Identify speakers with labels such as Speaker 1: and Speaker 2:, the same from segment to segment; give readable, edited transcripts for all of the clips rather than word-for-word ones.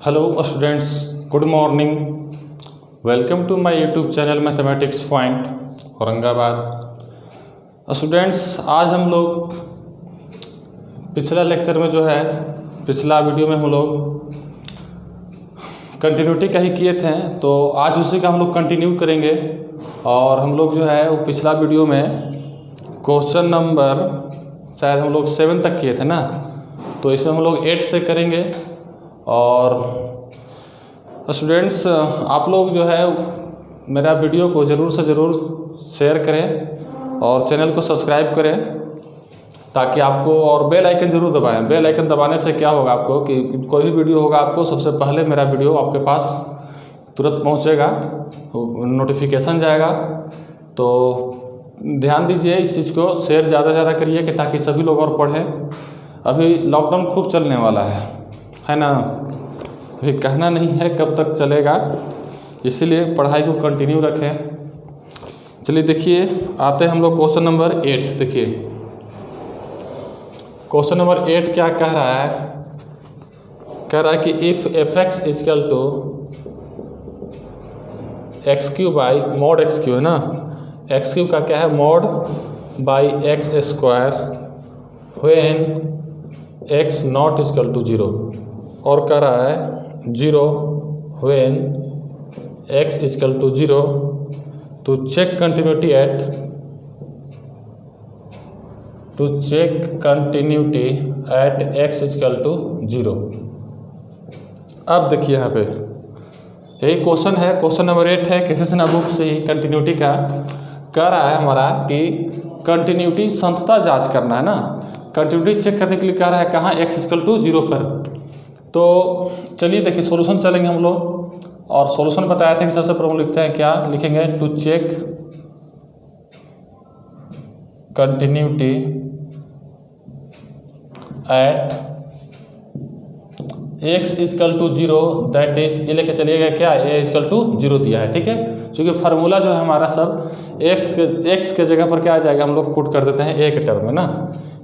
Speaker 1: Hello students, good morning. Welcome to my YouTube channel mathematics point Aurangabad. Students, आज हम लोग पिछला लेक्चर में जो है पिछला वीडियो में हम लोग कंटिन्यूटी का ही किए थे, तो आज उसी का हम लोग कंटिन्यू करेंगे। और हम लोग जो है वो पिछला वीडियो में क्वेश्चन नंबर शायद हम लोग 7 तक किए थे ना, तो इसमें हम लोग 8 से करेंगे। और स्टूडेंट्स, आप लोग जो है मेरा वीडियो को ज़रूर से ज़रूर शेयर करें और चैनल को सब्सक्राइब करें, ताकि आपको, और बेल आइकन ज़रूर दबाएं। बेल आइकन दबाने से क्या होगा आपको कि कोई भी वीडियो होगा आपको सबसे पहले मेरा वीडियो आपके पास तुरंत पहुंचेगा, नोटिफिकेशन जाएगा। तो ध्यान दीजिए, इस चीज़ को शेयर ज़्यादा से ज़्यादा करिए कि ताकि सभी लोग और पढ़ें। अभी लॉकडाउन खूब चलने वाला है ना। अभी कहना नहीं है कब तक चलेगा, इसीलिए पढ़ाई को कंटिन्यू रखें। चलिए देखिए, आते हैं हम लोग क्वेश्चन नंबर 8। देखिए क्वेश्चन नंबर 8 क्या कह रहा है। कह रहा है कि if f(x) equal to x³ by mod x³ है ना। x³ का क्या है, mod by x² when x not equal to 0। और कह रहा है 0 when x equal to 0 to check continuity at x equal to 0। अब देखिए यहाँ पे यही क्वेश्चन है, क्वेश्चन नंबर 8 है, किसी से ना बुक से ही कंटिन्यूटी का कह रहा है हमारा कि कंटिन्यूटी संतता जांच करना है ना। कंटिन्यूटी चेक करने के लिए कह रहा है कहाँ, x इजकल टू 0 पर। तो चलिए देखिए सॉल्यूशन चलेंगे हम लोग। और सॉल्यूशन बताया था कि सबसे पहले हम लिखते हैं, क्या लिखेंगे, to check continuity at x equal to 0, that is, ये लेके चलिएगा क्या, a इजकल टू 0 दिया है, ठीक है। क्योंकि फार्मूला जो है हमारा सब x के जगह पर क्या आ जाएगा, हम लोग पुट कर देते हैं a के टर्म में ना।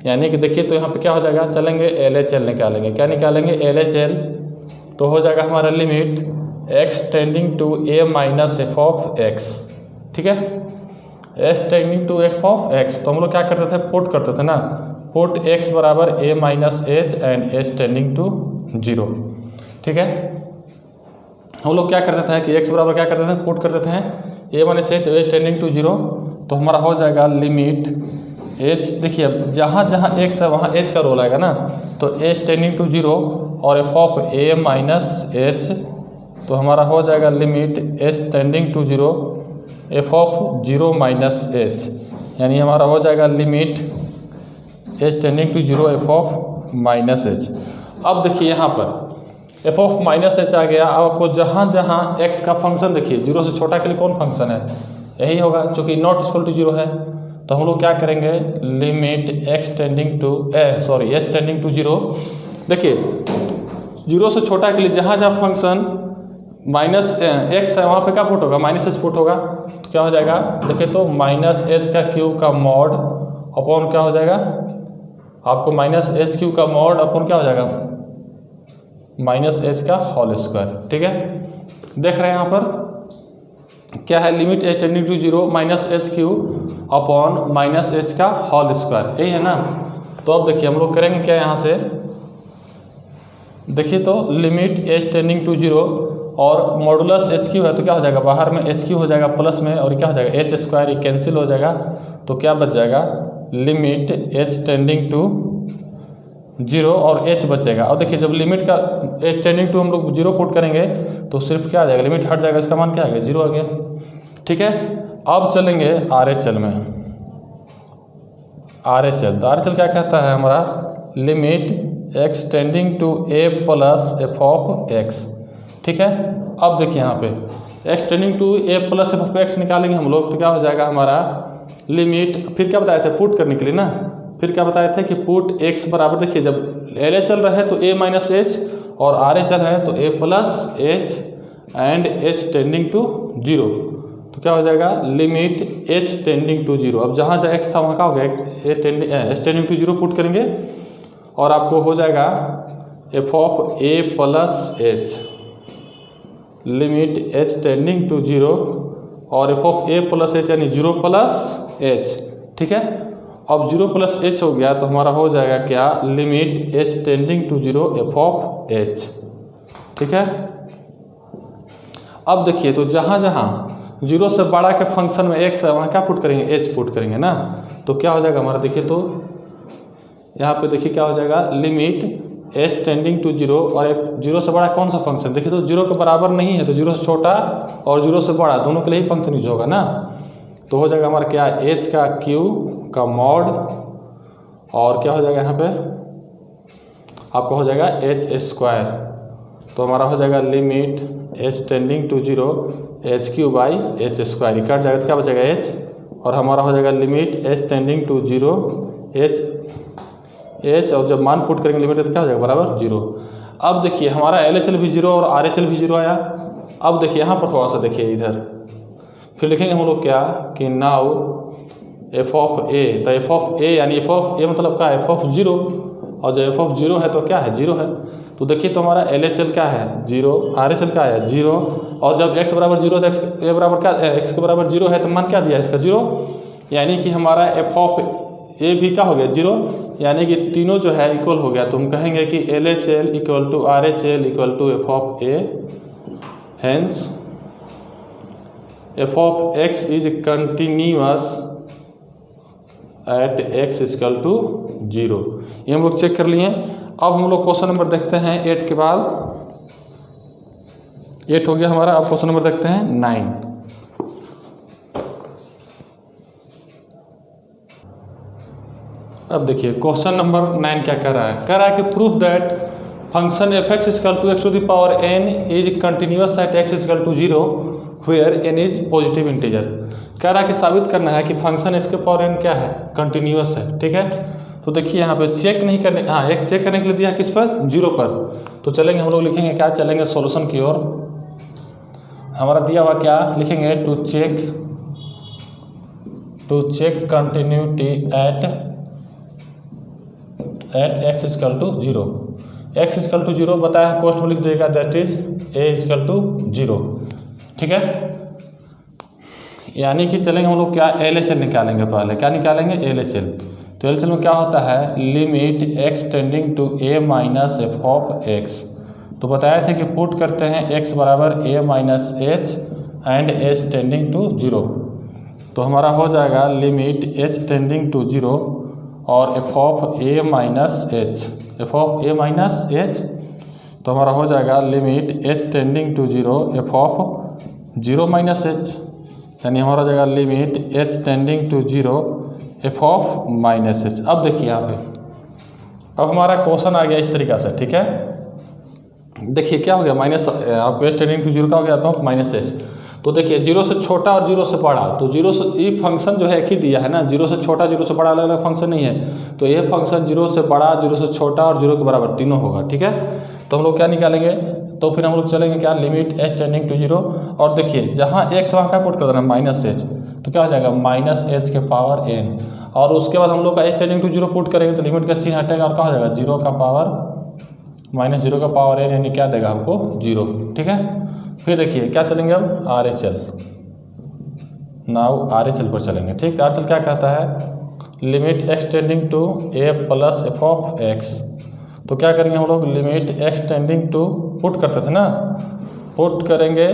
Speaker 1: यानी कि देखिए तो यहाँ पे क्या हो जाएगा, चलेंगे LHL निकालेंगे। क्या निकालेंगे, LHL। तो हो जाएगा हमारा limit x tending to a minus f of x, ठीक है। x tending to f of x, तो हम लोग क्या करते थे, पुट करते थे ना। पुट x बराबर a minus h and h tending to 0, ठीक है। हम लोग क्या करते थे कि x बराबर क्या करते थे, पुट करते थे a minus h, h tending to 0। तो हमारा हो जाएगा लिमिट h, देखिए अब जहाँ जहाँ x है वहाँ h का रोल आएगा ना। तो h टेंडिंग टू 0 और f of a minus h, तो हमारा हो जाएगा limit h tending to 0 f of 0 minus h, यानी हमारा हो जाएगा limit h tending to 0 f of minus h। अब देखिए यहाँ पर f ऑफ माइनस h आ गया। अब आपको जहाँ जहाँ x का फंक्शन, देखिए 0 से छोटा के लिए कौन फंक्शन है, यही होगा, क्योंकि नॉट इक्वल टू 0 है। तो हम लोग क्या करेंगे, limit x tending to h tending to 0। देखिए 0 से छोटा के लिए जहाँ जहाँ फंक्शन माइनस x है वहाँ पे क्या पुट होगा, माइनस h पुट होगा। तो क्या हो जाएगा, देखिए तो माइनस h का क्यूब का मॉड अपॉन क्या हो जाएगा, आपको माइनस h³ का मॉड अपॉन क्या हो जाएगा, माइनस h का होल स्क्वायर, ठीक है। देख रहे हैं यहाँ पर क्या है, limit h tending to 0 minus h³ upon minus h का होल स्क्वायर, यही है ना। तो अब देखिए हम लोग करेंगे क्या यहाँ से, देखिए तो लिमिट h टेंडिंग टू 0 और मॉडुलस h³ है, तो क्या हो जाएगा, बाहर में h³ हो जाएगा प्लस में, और क्या हो जाएगा h स्क्वायर, ये कैंसिल हो जाएगा। तो क्या बच जाएगा, लिमिट h टेंडिंग टू 0 और h बचेगा। और देखिए जब लिमिट का h टेंडिंग टू हम लोग 0 पुट करेंगे तो सिर्फ क्या आ जाएगा, लिमिट हट जाएगा, इसका मान क्या आ गया, 0 आ गया, ठीक है। अब चलेंगे RHL में। RHL, तो RHL क्या कहता है हमारा, limit x tending to a plus f of x, ठीक है। अब देखिए यहाँ पे x tending to a plus f of x निकालेंगे हम लोग, तो क्या हो जाएगा हमारा लिमिट, फिर क्या बताए थे, पुट करने के लिए ना। फिर क्या बताए थे कि पुट x बराबर, देखिए जब LHL रहे तो a माइनस h और RHL है तो a plus h and h tending to 0। तो क्या हो जाएगा, लिमिट h टेंडिंग टू 0। अब जहाँ जहाँ x था वहाँ क्या हो गया, h टेंडिंग टू 0 पुट करेंगे और आपको हो जाएगा f of a plus h। Limit h tending to 0 और F of a plus h यानी 0 प्लस एच, ठीक है। अब 0 प्लस एच हो गया तो हमारा हो जाएगा क्या, limit h tending to 0 f of h, ठीक है। अब देखिए तो जहाँ जहाँ 0 से बड़ा के फंक्शन में x है वहाँ क्या पुट करेंगे, एच पुट करेंगे ना, तो क्या हो जाएगा हमारा, देखिए तो यहाँ पे देखिए क्या हो जाएगा, लिमिट एच टेंडिंग टू 0 और 0 से बड़ा कौन सा फंक्शन, देखिए तो 0 के बराबर नहीं है तो 0 से छोटा और 0 से बड़ा दोनों के लिए ही फंक्शन यूज होगा ना, तो हो जाएगा हमारा क्या, h का q का मॉड और क्या हो जाएगा यहाँ पे आपका हो जाएगा h स्क्वायर, तो हमारा हो जाएगा limit h tending to 0 h cube by h square, कट जाएगा तो क्या बचेगा h, और हमारा हो जाएगा limit h tending to 0 h और जब मान पुट करेंगे लिमिट तो क्या हो जाएगा बराबर 0। अब देखिए हमारा LHL भी 0 और RHL भी 0 आया। अब देखिए यहाँ पर थोड़ा सा देखिए इधर फिर लिखेंगे हम लोग क्या कि नाउ एफ ऑफ ए, तो एफ ऑफ ए यानी एफ ऑफ ए मतलब क्या है, एफ ऑफ 0, और जब एफ ऑफ 0 है तो क्या है 0 है, तो देखिए तो हमारा LHL क्या है 0, RHL क्या है 0, और जब x बराबर 0 तो x ए बराबर क्या, x के बराबर 0 है तो मान क्या दिया है इसका 0, यानी कि हमारा एफ ऑफ ए भी क्या हो गया 0, यानी कि तीनों जो है इक्वल हो गया, तो हम कहेंगे कि LHL equal to RHL equal to f of a, hence f of x is continuous at x equal to 0। ये हम लोग चेक कर लिए। अब हम लोग क्वेश्चन नंबर देखते हैं 8 के बाद, 8 हो गया हमारा। अब क्वेश्चन नंबर देखते हैं 9। अब देखिए क्वेश्चन नंबर 9 क्या कह रहा है, कह रहा है कि proof that function f x equal to x to the power n is continuous at x equal to 0 where n is positive integer. कह रहा है कि साबित करना है कि फंक्शन इसके पावर n क्या है, कंटिन्यूअस है, ठीक है। तो देखिए यहाँ पे चेक नहीं करने, हाँ एक चेक करने के लिए दिया किस पर, 0 पर, तो चलेंगे हम लोग लिखेंगे क्या, चलेंगे सॉल्यूशन की ओर। हमारा दिया हुआ क्या लिखेंगे, to check continuity at x equal to 0, x equal to 0 बताया, कोष्ट में लिख देगा that is a equal to 0, ठीक है। यानी कि चलेंगे हम लोग क्या, LHL निकालेंगे, पहले क्या निकालेंगे LHL, तो LHL में क्या होता है, limit x tending to a minus f of x, तो बताया थे कि पुट करते हैं x बराबर a minus h and h tending to 0, तो हमारा हो जाएगा लिमिट h टेंडिंग टू 0 और F of a minus h, f of a minus h, तो हमारा हो जाएगा limit h tending to 0 f of 0 minus h, यानी हमारा हो जाएगा limit h tending to 0 f of minus h. अब देखिए यहाँ पे अब हमारा क्वेश्चन आ गया इस तरीक़ा से, ठीक है। देखिए क्या हो गया, माइनस आपको एच टेंडिंग टू 0 का हो गया एफ ऑफ माइनस एच, तो देखिए 0 से छोटा और 0 से बड़ा, तो 0 से ये फंक्शन जो है एक ही दिया है ना, 0 से छोटा 0 से बड़ा अलग अलग फंक्शन नहीं है, तो ये फंक्शन 0 से बड़ा 0 से छोटा और 0 के बराबर तीनों होगा, ठीक है। तो हम लोग क्या निकालेंगे, तो फिर हम लोग चलेंगे क्या, लिमिट एच टेंडिंग टू 0, और देखिए जहाँ x वहाँ क्या पुट कर देना माइनस एच, तो क्या हो जाएगा माइनस एच के पावर n, और उसके बाद हम लोग का एच टेंडिंग टू 0 पुट करेंगे तो लिमिट का चिन्ह हटेगा और क्या हो जाएगा 0 का पावर माइनस 0 का पावर n, यानी क्या देगा हमको 0, ठीक है। फिर देखिए क्या चलेंगे अब RHL, नाउ RHL पर चलेंगे, ठीक। तो RHL क्या कहता है, limit x tending to a plus f of x, तो क्या करेंगे हम लोग, limit x tending to put करते थे ना, पुट करेंगे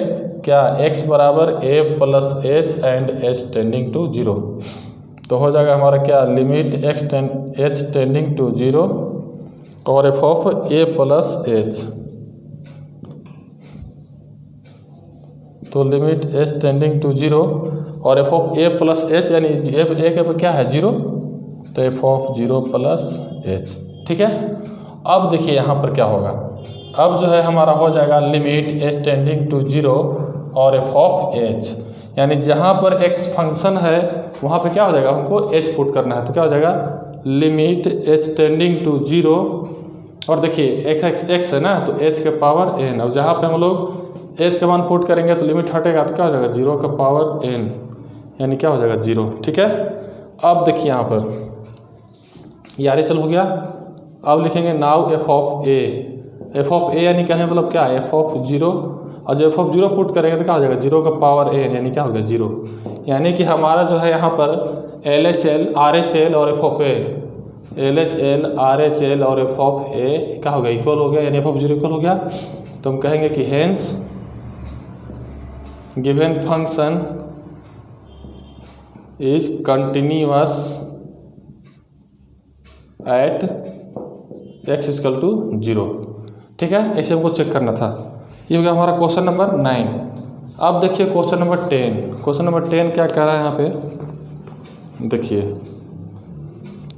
Speaker 1: क्या x बराबर a plus h and h tending to 0, तो हो जाएगा हमारा क्या, लिमिट h टेंडिंग टू 0 और F of a plus h, तो लिमिट h टेंडिंग टू 0 और F of a plus h, यानी a के क्या है 0, तो एफ ऑफ 0 प्लस एच, ठीक है। अब देखिए यहाँ पर क्या होगा, अब जो है हमारा हो जाएगा लिमिट h टेंडिंग टू 0 और एफ ऑफ h, यानी जहाँ पर x फंक्शन है वहाँ पे क्या हो जाएगा, हमको h पुट करना है, तो क्या हो जाएगा लिमिट h टेंडिंग टू 0, और देखिए x है ना, तो h के पावर n, और जहाँ पे हम लोग एच का मान पुट करेंगे तो लिमिट हटेगा तो क्या हो जाएगा 0 का पावर n, यानी क्या हो जाएगा 0, ठीक है। अब देखिए यहाँ पर ये RHL हो गया। अब लिखेंगे now F of A, F of ए यानी कहने मतलब क्या है, एफ ऑफ जीरो, और जब एफ ऑफ जीरो पुट करेंगे तो क्या हो जाएगा, जीरो का पावर ए यानी क्या हो गया, जीरो। यानी कि हमारा जो है यहाँ पर L H L R H L और F of A, L H L R H L और एफ ऑफ ए क्या हो गया, इक्वल हो गया, यानी एफ ऑफ जीरो इक्वल हो गया। तो हम कहेंगे कि hence given function is continuous at x equal to zero. ठीक है, ऐसे हमको चेक करना था। ये हो गया हमारा क्वेश्चन नंबर 9। अब देखिए क्वेश्चन नंबर 10। क्वेश्चन नंबर 10 क्या कह रहा है यहाँ पे, देखिए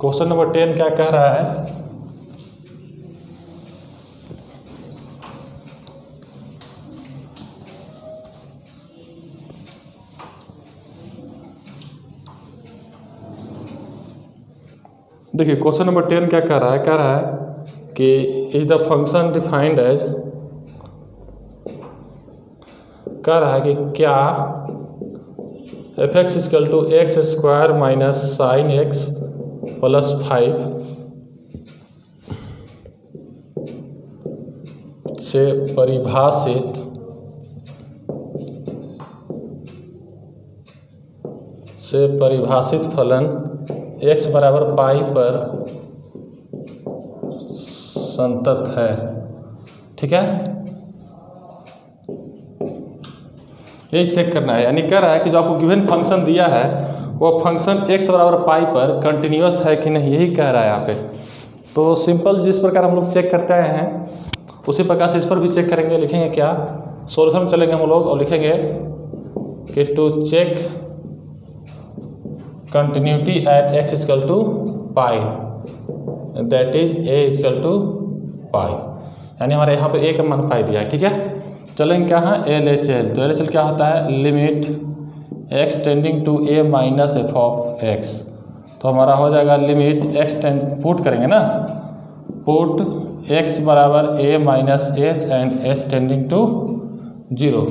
Speaker 1: क्वेश्चन नंबर 10 क्या कह रहा है, देखिए क्वेश्चन नंबर 10 क्या कह रहा है कि is the function defined as, कह रहा है कि क्या f x equal to x square minus sine x plus 5 से परिभाषित फलन x बराबर पाई पर संतत है। ठीक है, यही चेक करना है। यानी कह रहा है कि जो आपको गिवन फंक्शन दिया है वो फंक्शन x बराबर पाई पर कंटिन्यूअस है कि नहीं, यही कह रहा है यहाँ पे। तो सिंपल जिस प्रकार हम लोग चेक करते आए हैं उसी प्रकार से इस पर भी चेक करेंगे। लिखेंगे क्या, सोल्यूशन में चलेंगे हम लोग और लिखेंगे कि to check continuity at x equal to pi that is A equal to pi, यानी हमारे यहाँ पर ए का मान पाई दिया है। ठीक है, चलेंगे क्या है, एल एच एल। तो एल एच एल क्या होता है, limit x tending to a minus f of x. तो हमारा हो जाएगा लिमिट एक्स पुट करेंगे ना, पुट एक्स बराबर a minus h and h tending to zero.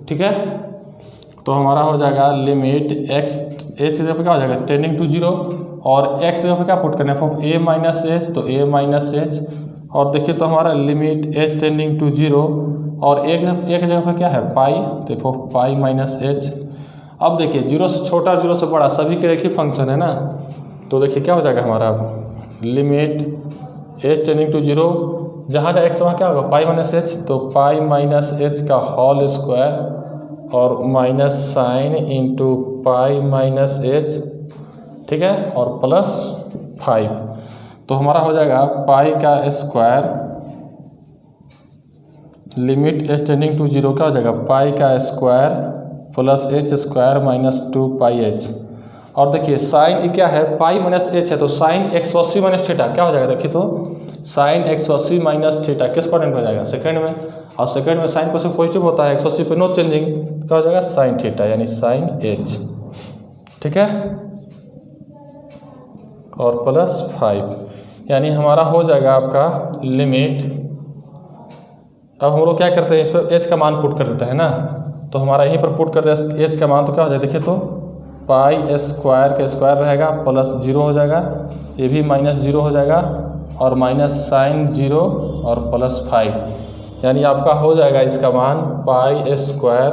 Speaker 1: ठीक है, तो हमारा हो जाएगा लिमिट एक्स, एच की जगह पर क्या हो जाएगा, टेंडिंग टू जीरो, और एक्स जगह पर क्या पुट करना है, f of a minus h, तो ए माइनस एच। और देखिए तो हमारा limit h tending to zero, और एक जगह पर क्या है, पाई, तो f of pi minus h. अब देखिए जीरो से छोटा जीरो से बड़ा सभी के एक ही फंक्शन है ना, तो देखिए क्या हो जाएगा हमारा limit h tending to zero, जहाँ जहाँ एक्स वहाँ क्या होगा, पाई माइनस एच, तो पाई माइनस एच का होल स्क्वायर और माइनस साइन इंटू पाई माइनस एच। ठीक है, और प्लस 5, तो हमारा हो जाएगा पाई का square, limit h tending to zero क्या हो जाएगा, पाई का square plus h square minus 2 pi h. और देखिए साइन क्या है, पाई माइनस एच है, तो साइन 180 माइनस थीटा क्या हो जाएगा, देखिए तो साइन 180 माइनस थीटा किस क्वाड्रेंट में जाएगा, सेकंड में, और सेकंड में साइन को पॉजिटिव होता है, 180 पे नो चेंजिंग, क्या हो जाएगा साइन थीटा यानी साइन एच। ठीक है, और प्लस 5, यानी हमारा हो जाएगा आपका लिमिट। अब हम लोग क्या करते हैं, इस पर एच का मान पुट कर देते हैं ना, तो हमारा यहीं पर पुट कर दे एच का मान, तो क्या हो जाएगा, देखिए तो पाई स्क्वायर का स्क्वायर रहेगा प्लस 0 हो जाएगा, ये भी माइनस 0 हो जाएगा, और माइनस साइन 0 और प्लस 5, यानी आपका हो जाएगा इसका मान पाई स्क्वायर,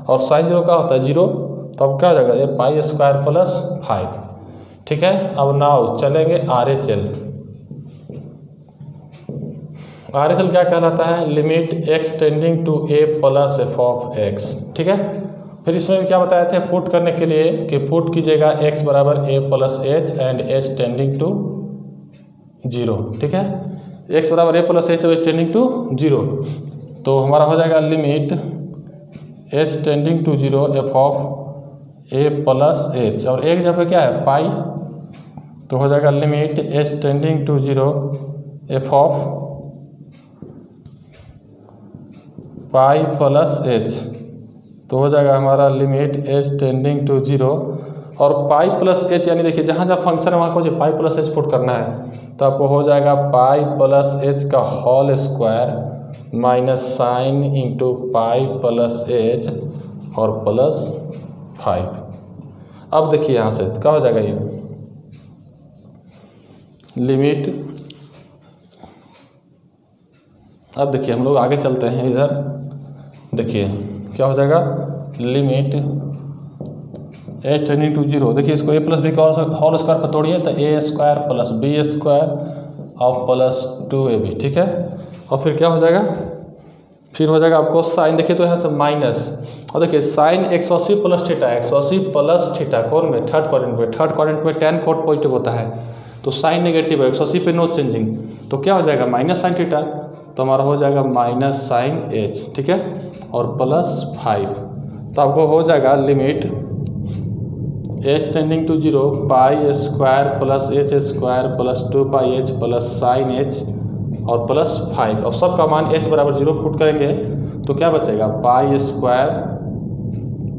Speaker 1: और साइन 0 का होता है 0, तो अब क्या हो जाएगा, ये पाई स्क्वायर प्लस 5। ठीक है, अब नाउ चलेंगे R H L. R H L क्या कहलाता है, limit x tending to a plus f of x. ठीक है, फिर इसमें क्या बताए थे पुट करने के लिए कि पुट कीजिएगा एक्स बराबर a plus h and h tending to zero. ठीक है, एक्स बराबर a plus h tending to zero, तो हमारा हो जाएगा limit h tending to zero f of a plus h, और एक जगह पे क्या है पाई, तो हो जाएगा limit h tending to zero f of pi plus h, तो हो जाएगा हमारा limit h tending to zero, और पाई प्लस एच, यानी देखिए जहाँ जहाँ फंक्शन है वहाँ को जो पाई प्लस एच पुट करना है, तो आपको हो जाएगा पाई प्लस एच का whole square minus sine into pi plus h और प्लस 5। अब देखिए यहाँ से क्या हो जाएगा, ये लिमिट अब देखिए हम लोग आगे चलते हैं इधर, देखिए क्या हो जाएगा, limit h tending to zero. देखिए इसको ए प्लस बी का होल स्क्वायर पर तोड़िए तो a square plus b square of plus 2ab, ठीक है। और फिर क्या हो जाएगा, फिर हो जाएगा आपको साइन, देखिए तो यहाँ से माइनस, और देखिए sine 180 plus theta, 180 plus theta कौन में, थर्ड क्वाड्रेंट में, थर्ड क्वाड्रेंट में tan कोट पॉजिटिव होता है तो साइन नेगेटिव है, 180 पे नो चेंजिंग, तो क्या हो जाएगा माइनस साइन थीटा, तो हमारा हो जाएगा माइनस साइन एच, ठीक है, और प्लस 5। तो आपको हो जाएगा limit h tending to zero pi square plus h square plus 2 pi h plus sine h और प्लस 5। अब सब का मान h बराबर 0 पुट करेंगे तो क्या बचेगा, पाई स्क्वायर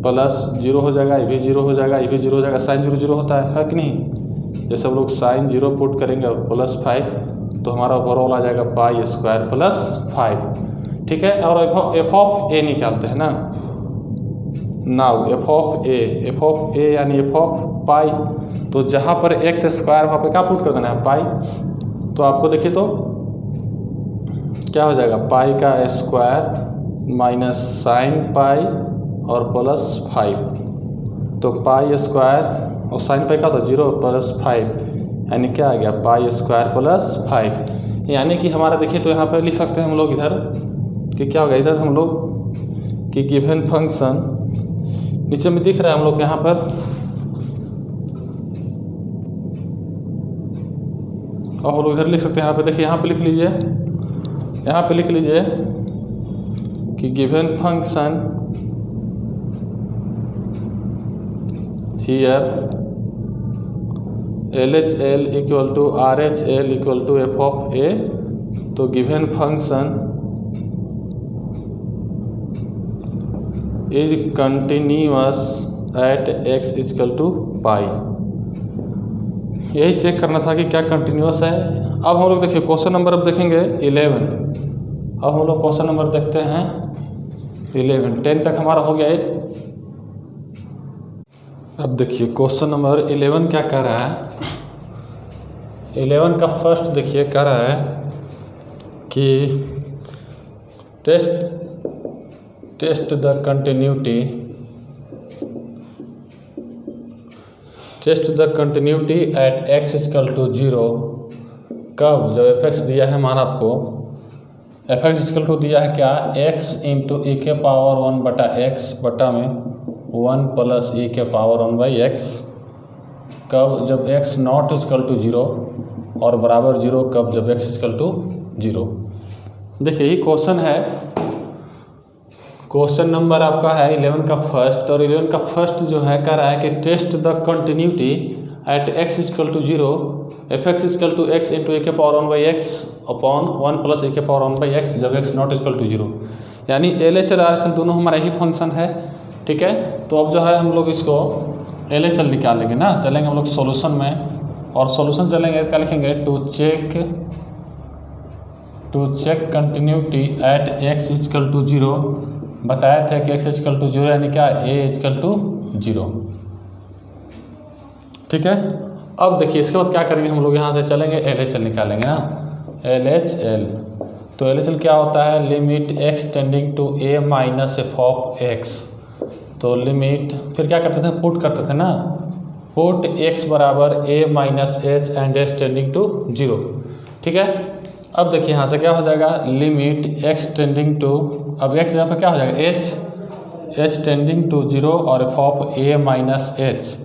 Speaker 1: प्लस 0 हो जाएगा, ये भी 0 हो जाएगा, ये भी 0 हो जाएगा, साइन 0 0 होता है कि नहीं। जैसे हम लोग साइन 0 पुट करेंगे और प्लस 5 तो हमारा ओवरऑल आ जाएगा पाई स्क्वायर प्लस 5, ठीक है। और एफ ऑफ ए निकालते हैं ना, नाउ एफ ऑफ ए यानी एफ ऑफ पाई, तो जहाँ पर एक्स स्क्वायर वहाँ पे क्या पुट कर देना है, पाई। तो आपको देखिए तो क्या हो जाएगा, पाई का स्क्वायर माइनस साइन पाई और प्लस 5, तो पाई स्क्वायर और साइन पाई का तो 0 प्लस 5 यानी क्या आ गया, पाई स्क्वायर प्लस 5। यानी कि हमारा देखिए तो यहाँ पर लिख सकते हैं हम लोग इधर कि क्या होगा, इधर हम लोग कि गिवन फंक्शन नीचे में दिख रहा है हम लोग यहाँ पर, और हम लोग इधर लिख सकते हैं यहाँ पे, देखिए यहाँ पे लिख लीजिए, यहाँ पे लिख लीजिए कि given function here LHL equal to RHL equal to f of a, तो given function is continuous at x equal to pi. यही चेक करना था कि क्या कंटिन्यूअस है। अब हम लोग देखिए क्वेश्चन नंबर अब देखेंगे 11। अब हम लोग क्वेश्चन नंबर देखते हैं 11, 10 तक हमारा हो गया है। अब देखिए क्वेश्चन नंबर 11 क्या कह रहा है, 11 का फर्स्ट देखिए कह रहा है कि test the continuity at x equal to 0। कब, जब एफ एक्स दिया है मान आपको, एफ एक्स इक्वल टू दिया है क्या, x इंटू e के पावर 1 बटा x बटा में 1 प्लस e के पावर 1 बाई x। कब, जब x नॉट इक्वल टू 0 और बराबर 0, कब, जब x इक्वल टू 0। देखिए यही क्वेश्चन है, क्वेश्चन नंबर आपका है 11 का फर्स्ट, और 11 का फर्स्ट जो है कह रहा है कि test the continuity at x equal to 0 f x equal to x into a के power 1 by x upon 1 plus a के पावर 1 बाई एक्स जब x नॉट इक्वल टू 0। यानी LHL RHL दोनों हमारा ही फंक्शन है, ठीक है। तो अब जो है हम लोग इसको LHL निकालेंगे ना, चलेंगे हम लोग सॉल्यूशन में, और सॉल्यूशन चलेंगे क्या लिखेंगे, to check continuity at x equal to 0। बताया था कि x इक्वल टू 0 यानी क्या, a इक्वल टू 0, ठीक है। अब देखिए इसके बाद क्या करेंगे हम लोग, यहाँ से चलेंगे LHL निकालेंगे ना, LHL। तो LHL क्या होता है, limit x tending to a minus f of x। तो लिमिट फिर क्या करते थे, पुट करते थे ना, पुट x बराबर a minus h and x tending to 0, ठीक है। अब देखिए यहाँ से क्या हो जाएगा, लिमिट x टेंडिंग टू, अब x यहाँ पर क्या हो जाएगा, h टेंडिंग टू 0 और F of a minus H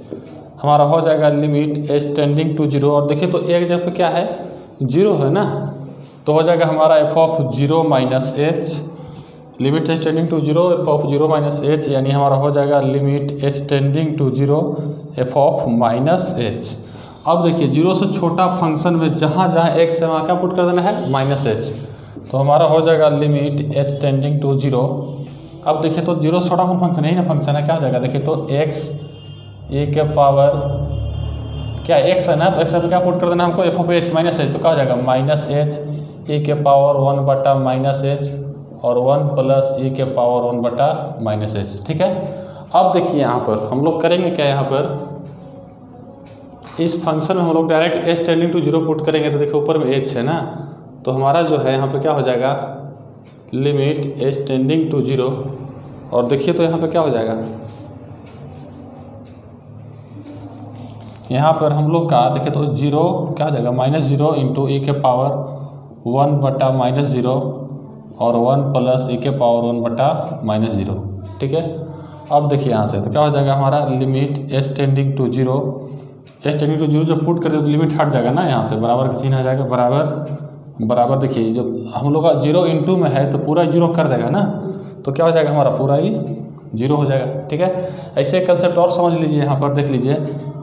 Speaker 1: हमारा हो जाएगा लिमिट h टेंडिंग टू 0। और देखिए तो एक जगह पे क्या है, 0 है ना, तो हो जाएगा हमारा f of 0 minus h, limit h tending to 0 f of 0 minus h, यानी हमारा हो जाएगा limit h tending to 0 f of minus h. अब देखिए 0 से छोटा फंक्शन में जहाँ जहाँ x है वहाँ क्या पुट कर देना है, माइनस एच, तो हमारा हो जाएगा लिमिट h टेंडिंग टू 0। अब देखिए तो 0 से छोटा कौन फंक्शन है, ही ना फंक्शन है, क्या हो जाएगा, देखिए तो x e के पावर क्या x है ना, तो x पे क्या पुट कर देना हमको, F of H minus h, तो क्या हो जाएगा माइनस एच e के पावर 1 बटा माइनस एच और 1 प्लस e के पावर 1 बटा माइनस एच, ठीक है। अब देखिए यहाँ पर हम लोग करेंगे क्या, यहाँ पर इस फंक्शन में हम लोग direct h tending to 0 put करेंगे, तो देखिए ऊपर में h है ना, तो हमारा जो है यहाँ पे क्या हो जाएगा, लिमिट एच टेंडिंग टू 0, और देखिए तो यहाँ पे क्या हो जाएगा, यहाँ पर हम लोग का देखें तो 0 क्या हो जाएगा, -0 इंटू e के पावर 1 बटा -0 और 1 प्लस e के पावर 1 बटा -0, ठीक है। अब देखिए यहाँ से तो क्या हो जाएगा हमारा limit h tending to 0, h tending to 0 जब पुट करते तो लिमिट हट जाएगा ना, यहाँ से बराबर का चिन्ह आ जाएगा, बराबर देखिए जब हम लोग का 0 इंटू में है तो पूरा 0 कर देगा ना, तो क्या हो जाएगा हमारा पूरा ही 0 हो जाएगा, ठीक है। ऐसे कंसेप्ट और समझ लीजिए, यहाँ पर देख लीजिए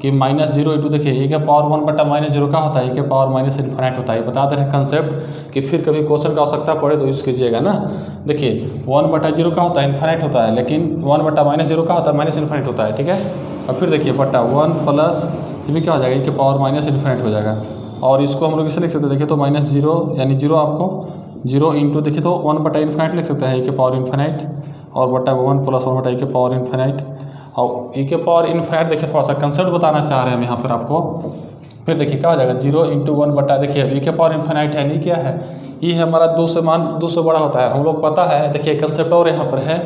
Speaker 1: कि -0 इंटू देखिए e के पावर 1 बटा -0 का होता है, e के पावर माइनस इन्फिनिट होता है। बता दे रहे कंसेप्ट कि फिर कभी क्वेश्चन का आवश्यकता पड़े तो यूज़ कीजिएगा ना। देखिए 1 बटा 0 का होता है इन्फिनिट होता है, लेकिन 1 बटा -0 का होता है माइनस इन्फिनिट होता है, ठीक है। और फिर देखिए बटा 1 प्लस ये भी क्या हो जाएगा, e के पावर माइनस इन्फिनिट हो जाएगा, और इसको हम लोग इसे लिख सकते हैं, देखिए तो -0 यानी 0 आपको 0 इंटू देखिए तो 1 बटा इन्फिनिट लिख सकते हैं, e के पावर इन्फिनिट और बटा 1 प्लस 1 बटा e के पावर इन्फिनिट, और e के पावर इन्फिनिट देखिए थोड़ा सा कंसेप्ट बताना चाह रहे हैं हम यहाँ पर आपको। फिर देखिए क्या हो जाएगा 0 इंटू 1 बटा देखिए e के पावर इन्फिनिट है, नहीं क्या है, e है हमारा 2 से मान 2 से बड़ा होता है, हम लोग पता है। देखिए कंसेप्ट और यहाँ पर है,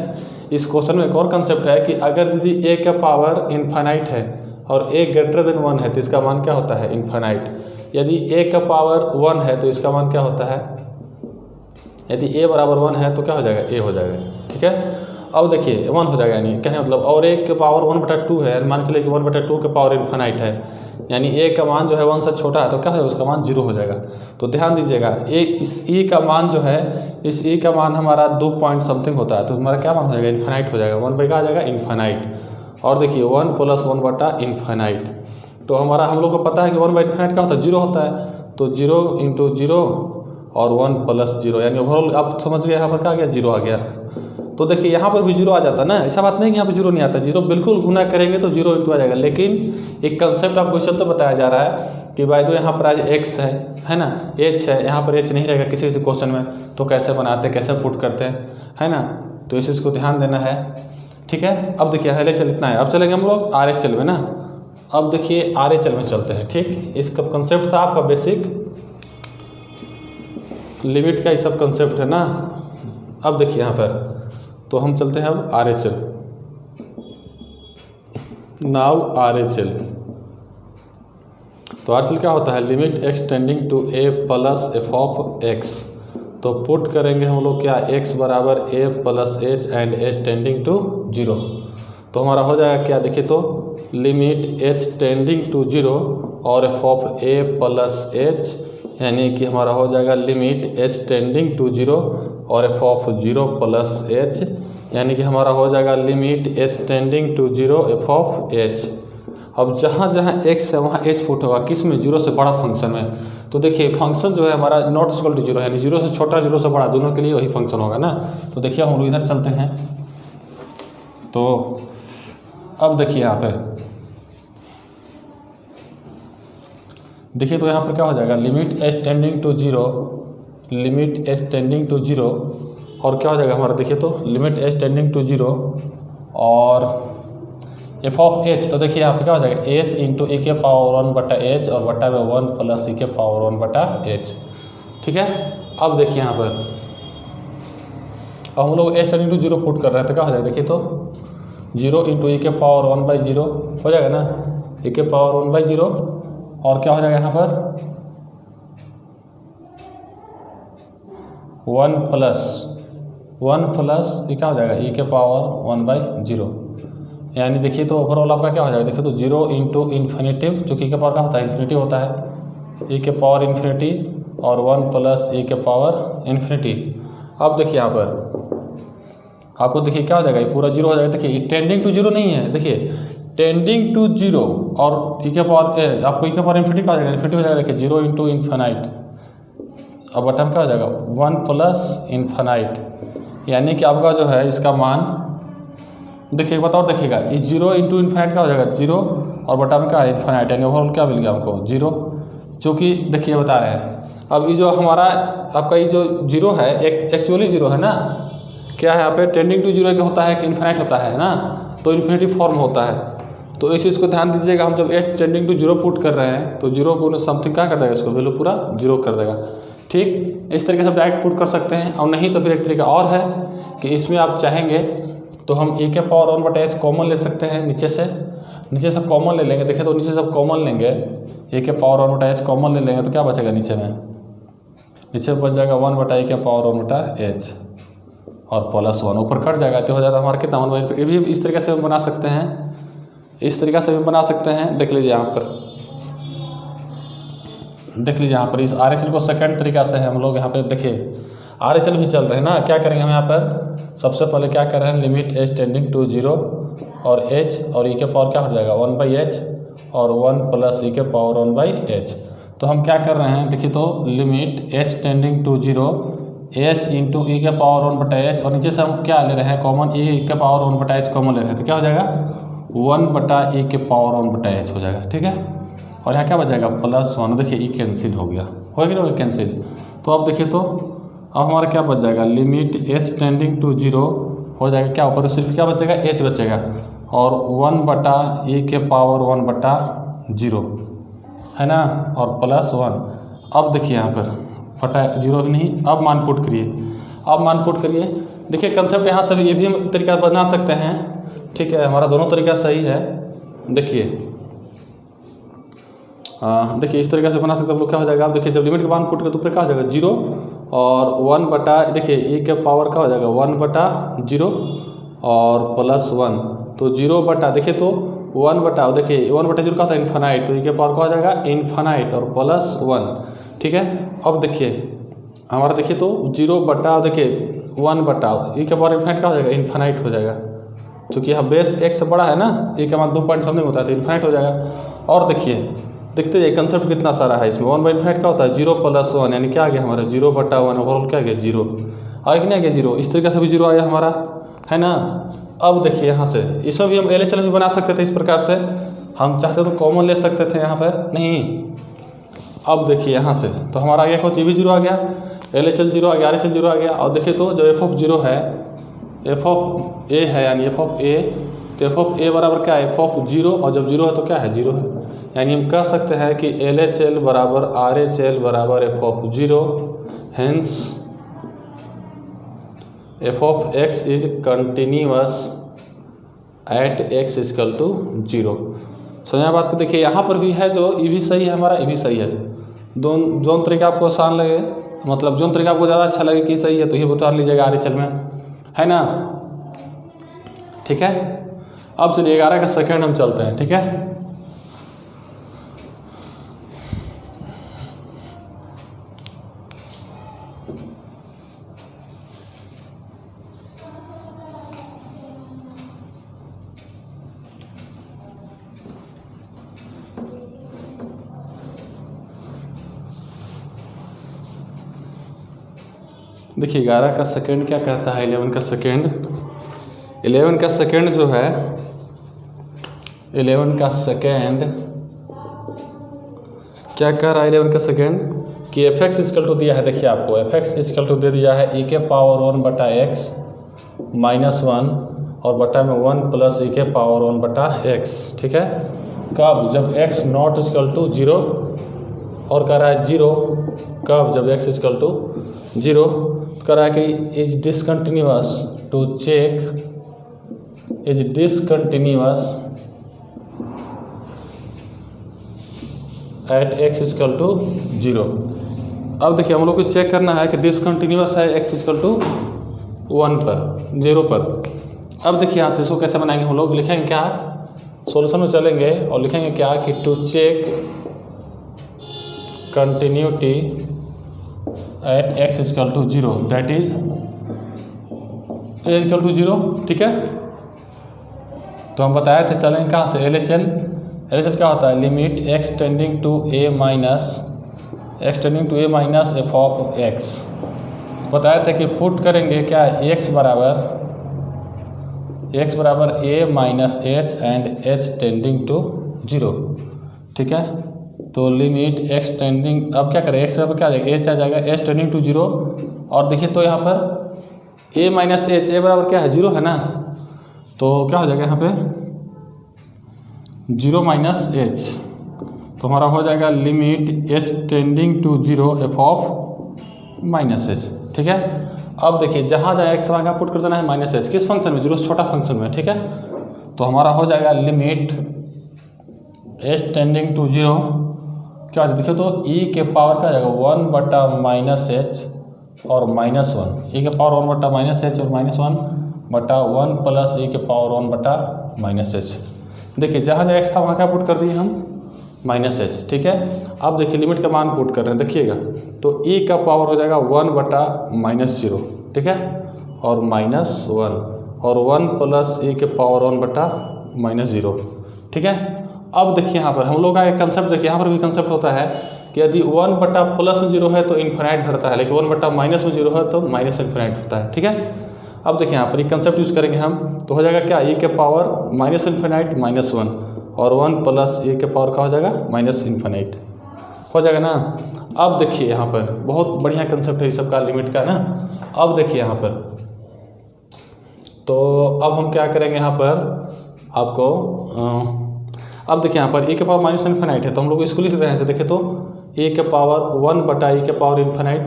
Speaker 1: इस क्वेश्चन में एक और कंसेप्ट है कि अगर यदि a का पावर इन्फिनिट है और a ग्रेटर देन 1 है तो इसका मान क्या होता है, इन्फिनिट। यदि a का पावर 1 है तो इसका मान क्या होता है, यदि a बराबर 1 है तो क्या हो जाएगा, a हो जाएगा, ठीक है। अब देखिए 1 हो जाएगा, यानी कहने मतलब, और a के पावर 1 बटा 2 है, मान चलिए कि 1 बटा 2 के पावर इन्फिनिट है, यानी a का मान जो है 1 से छोटा है तो क्या हो जाएगा, उसका मान 0 हो जाएगा। तो ध्यान दीजिएगा इस e का मान जो है, इस e का मान हमारा 2 पॉइंट समथिंग होता है, तो हमारा क्या मान हो जाएगा, इन्फिनिट हो जाएगा, 1 बाई का आ जाएगा इन्फिनिट। और देखिए 1 प्लस 1 बटा इन्फिनिट, तो हमारा हम लोग को पता है कि 1 बाई इन्फिनिट क्या होता है, 0 होता है, तो 0 इंटू 0 और 1 प्लस 0, यानी ओवरऑल आप समझ गए यहाँ पर क्या आ गया, 0 आ गया। तो देखिए यहाँ पर भी 0 आ जाता है ना, ऐसा बात नहीं कि यहाँ पर 0 नहीं आता, 0 बिल्कुल गुना करेंगे तो 0 इंटू आ जाएगा। लेकिन एक कंसेप्ट आपको इस चलते बताया जा रहा है कि भाई तो यहाँ पर आज x है ना, h है, यहाँ पर h नहीं रहेगा किसी क्वेश्चन में, तो कैसे बनाते हैं, कैसे पुट करते हैं, है ना, तो इस चीज़ को ध्यान देना है, ठीक है। अब देखिए LHL इतना है, अब चलेंगे हम लोग RHL में ना। अब देखिए RHL में चलते हैं, ठीक। इसका कंसेप्ट था आपका बेसिक लिमिट का, ये सब कंसेप्ट है ना। अब देखिए यहाँ पर तो हम चलते हैं अब RHL। नाउ RHL, तो RHL क्या होता है, limit x tending to a plus f of x। तो पुट करेंगे हम लोग क्या, x बराबर a plus h and h tending to 0, तो हमारा हो जाएगा क्या, देखिए तो लिमिट h टेंडिंग टू 0 और F of a plus h, यानी कि हमारा हो जाएगा लिमिट h टेंडिंग टू 0 और एफ ऑफ 0 प्लस h, यानी कि हमारा हो जाएगा limit h tending to 0 f of h। अब जहाँ जहाँ x है वहाँ h पुट होगा, किस में, 0 से बड़ा फंक्शन में। तो देखिए फंक्शन जो है हमारा नॉट इक्वल टू 0 है, यानी 0 से छोटा 0 से बड़ा दोनों के लिए वही फंक्शन होगा ना। तो देखिए हम लोग इधर चलते हैं, तो अब देखिए यहाँ पे देखिए तो यहाँ पर क्या हो जाएगा, limit h tending to 0, limit h tending to 0 और क्या हो जाएगा हमारा, देखिए तो लिमिट h टेंडिंग टू 0 और एफ ऑफ h। तो देखिए यहाँ पे क्या हो जाएगा, h इंटू e के पावर 1 बटा h और बटा में 1 प्लस e के पावर 1 बटा h, ठीक है। अब देखिए यहाँ पर अब हम लोग h टेंडिंग टू 0 पुट कर रहे हैं, तो क्या हो जाएगा, देखिए तो 0 इंटू e के पावर 1 बाई 0 हो जाएगा ना, e के पावर 1 बाई 0 और क्या हो जाएगा यहाँ पर 1 प्लस ये क्या हो जाएगा, e के पावर 1 बाई 0, यानी देखिए तो ओवरऑल आपका क्या हो जाएगा, देखिए तो 0 इंटू इन्फिनिटिव, जो कि e के पावर का होता है इन्फिनिटी होता है, e के पावर इन्फिनिटी और 1 प्लस e के पावर इन्फिनिटी। अब देखिए यहाँ पर आपको देखिए क्या हो जाएगा, ये पूरा 0 हो जाएगा। देखिए टेंडिंग टू 0 नहीं है, देखिए टेंडिंग टू 0 और e के पावर आपको e के पावर इन्फिनिटी का हो जाएगा, इन्फिनिटी हो जाएगा, देखिए 0 इंटू इन्फिनाइट, अब बटन क्या हो जाएगा 1 प्लस इन्फिनाइट, यानी कि आपका जो है इसका मान देखिए एक बात और देखिएगा, ये 0 इंटू इन्फिनाइट क्या हो जाएगा 0 और बटा में क्या है इन्फिनाइट, यानी ओवरऑल क्या मिल गया हमको 0, जो कि देखिए बता रहे हैं। अब ये जो हमारा आपका ये जो 0 है एक्चुअली 0 है ना, क्या है यहाँ पे टेंडिंग टू 0 क्या होता है कि इन्फिनाइट होता है ना, तो इन्फिनिटी फॉर्म होता है। तो इस चीज़ को ध्यान दीजिएगा, हम जब h टेंडिंग टू 0 पुट कर रहे हैं तो 0 को समथिंग क्या कर देगा, इसको वैल्यू पूरा 0 कर देगा, ठीक, इस तरीके से डायरेक्ट पुट कर सकते हैं। और नहीं तो फिर एक तरीका और है कि इसमें आप चाहेंगे तो हम ए के पावर 1/h कॉमन ले सकते हैं, नीचे से कॉमन ले लेंगे। देखिए तो नीचे से कॉमन लेंगे, ए के पावर 1/h कॉमन ले लेंगे तो क्या बचेगा नीचे में बच जाएगा 1/e के पावर 1/h और +1 ऊपर कट जाएगा तो हो जाएगा हमारा कितना 1/। ये भी इस तरीके से हम बना सकते हैं, इस तरीके से भी बना सकते हैं। देख लीजिए यहाँ पर इस RHL को सेकंड तरीका से है हम लोग यहाँ पे देखिए RHL भी चल रहे हैं ना। क्या करेंगे हम यहाँ पर सबसे पहले क्या कर रहे हैं, लिमिट h टेंडिंग टू 0 और h और e के पावर क्या हो जाएगा 1/h और 1 + e के पावर 1/h। तो हम क्या कर रहे हैं देखिए तो limit h tending to 0 h into e के पावर 1/h और नीचे से हम क्या ले रहे हैं कॉमन e के पावर 1/h कॉमन ले रहे हैं तो क्या हो जाएगा 1/e के पावर 1/h हो जाएगा। ठीक है, और यहाँ क्या बच जाएगा +1। देखिए ई कैंसिल हो गया, हो गया ना कैंसिल। तो अब देखिए तो अब हमारा क्या बच जाएगा, लिमिट h टेंडिंग टू 0 हो जाएगा, क्या ऊपर सिर्फ क्या बचेगा h बचेगा और 1/e के पावर 1/0 है ना और +1। अब देखिए यहाँ पर बटा 0 भी नहीं, अब मान पुट करिए। देखिए कंसेप्ट यहाँ से ये भी हम तरीका बना सकते हैं। ठीक है, हमारा दोनों तरीका सही है। देखिए इस तरीके से बना सकते हैं हम लोग। क्या हो जाएगा, आप देखिए जब लिमिट का मान पुट कर तो फिर क्या हो जाएगा 0 और 1/, देखिए e के पावर क्या हो जाएगा 1/0 और +1 तो 0/, देखिए तो 1/, देखिए 1/0 का था इन्फानाइट तो e के पावर क्या हो जाएगा इन्फानाइट और +1। ठीक है, अब देखिए हमारा देखिए तो 0/, देखिए 1/, e के पावर इन्फानाइट क्या हो जाएगा इन्फानाइट हो जाएगा, क्योंकि यहाँ बेस 1 से बड़ा है ना, e का मान 2 पॉइंट समथिंग होता है तो इन्फानाइट हो जाएगा। और देखिए देखते जाइए कंसेप्ट कितना सारा है इसमें। 1/∞ क्या होता है 0 + 1 यानी क्या आ गया हमारा 0/1 ओवरऑल क्या आ गया 0 आ गया, नहीं आ गया 0। इस तरीके से भी 0 आया हमारा, है ना। अब देखिए यहाँ से इसमें भी हम LHL भी बना सकते थे इस प्रकार से, हम चाहते तो कॉमन ले सकते थे यहाँ पर नहीं। अब देखिए यहाँ से तो हमारा आ गया कुछ, ये भी 0 आ गया, LHL 0 आ गया, RHL 0 आ गया। और देखिए तो जो f(0) है f(a) है यानी f(a) तो f(a) बराबर क्या है f(0) और जब 0 है तो क्या है 0 है, यानी हम कह सकते हैं कि LHL बराबर RHL बराबर f(0), hence f(x) is continuous at x = 0। समझा बात को। देखिए यहाँ पर भी है जो ये भी सही है हमारा, ये भी सही है। दोनों तरीका आपको आसान लगे, मतलब जो तरीका आपको ज़्यादा अच्छा लगे कि सही है तो ये बता लीजिएगा RHL में, है ना। ठीक है, अब चलिए 11 का सेकेंड हम चलते हैं। ठीक है, देखिए 11 का सेकेंड क्या कहता है, 11 का सेकेंड जो है 11 का सेकेंड क्या कह रहा है 11 का सेकेंड कि f(x) = दिया है। देखिए आपको f(x) = दे दिया है e के पावर 1/x -1 और बटा में 1 + e के पावर 1/x। ठीक है, कब जब x ≠ 0 और कह रहा है 0, कब जब x = 0 कह रहा है कि is discontinuous to check is discontinuous at x = 0। अब देखिए हम लोग को चेक करना है कि डिसकंटिन्यूअस है x = 1 पर 0 पर। अब देखिए यहाँ से इसको कैसे बनाएंगे हम लोग, लिखेंगे क्या सॉल्यूशन में चलेंगे और लिखेंगे क्या कि to check continuity at x = 0 that is a = 0। ठीक है, तो हम बताए थे चलेंगे कहाँ से LHL क्या होता है limit x tending to a minus f(x) बताया था कि पुट करेंगे क्या x बराबर a minus h and h tending to 0। ठीक है, तो लिमिट x टेंडिंग, अब क्या करें x बराबर क्या आ जाएगा h आ जाएगा h टेंडिंग टू 0। और देखिए तो यहाँ पर a माइनस h, a बराबर क्या है 0 है ना, तो क्या हो जाएगा यहाँ पे 0 माइनस h, तो हमारा हो जाएगा limit h tending to 0 f(x) minus h. ठीक है, अब देखिए जहाँ जहाँ एक्स वहाँ पुट कर देना है माइनस एच, किस फंक्शन में, जीरो से छोटा फंक्शन में। ठीक है, तो हमारा हो जाएगा limit h tending to zero क्या देखिए तो ई के पावर क्या आ जाएगा 1 बटा माइनस एच और माइनस 1, ई के पावर 1 बटा माइनस एच और माइनस 1 बटा 1 प्लस ई के पावर 1 बटा माइनस एच। देखिए जहाँ जहाँ एक्स था वहाँ क्या पुट कर दिए हम माइनस एच। ठीक है, अब देखिए लिमिट का मान पुट कर रहे हैं, देखिएगा तो ई का पावर हो जाएगा 1 बटा माइनस 0। ठीक है, और माइनस 1 और 1 प्लस ई के पावर 1 बटा माइनस 0। ठीक है, अब देखिए यहाँ पर हम लोग का एक कंसेप्ट देखिए, यहाँ पर भी कंसेप्ट होता है कि यदि 1 बटा प्लस में 0 है तो इन्फिनाइट धरता है, लेकिन 1 बटा माइनस में 0 है तो माइनस इन्फिनाइट होता है। ठीक है, अब देखिए यहाँ पर ये कंसेप्ट यूज करेंगे हम, तो हो जाएगा क्या ई के पावर माइनस इन्फिनाइट माइनस 1 और 1 प्लस ई के पावर का हो जाएगा माइनस इन्फिनाइट, हो जाएगा ना। अब देखिए यहाँ पर बहुत बढ़िया कंसेप्ट है इस सब का लिमिट का ना। अब देखिए यहाँ पर तो अब हम क्या करेंगे यहाँ पर आपको अब देखिए यहाँ पर ए के पावर माइनस इन्फिनाइट है तो हम लोग इसको लिख रहे हैं, देखिए तो ए के पावर 1 बटा ई के पावर इन्फिनाइट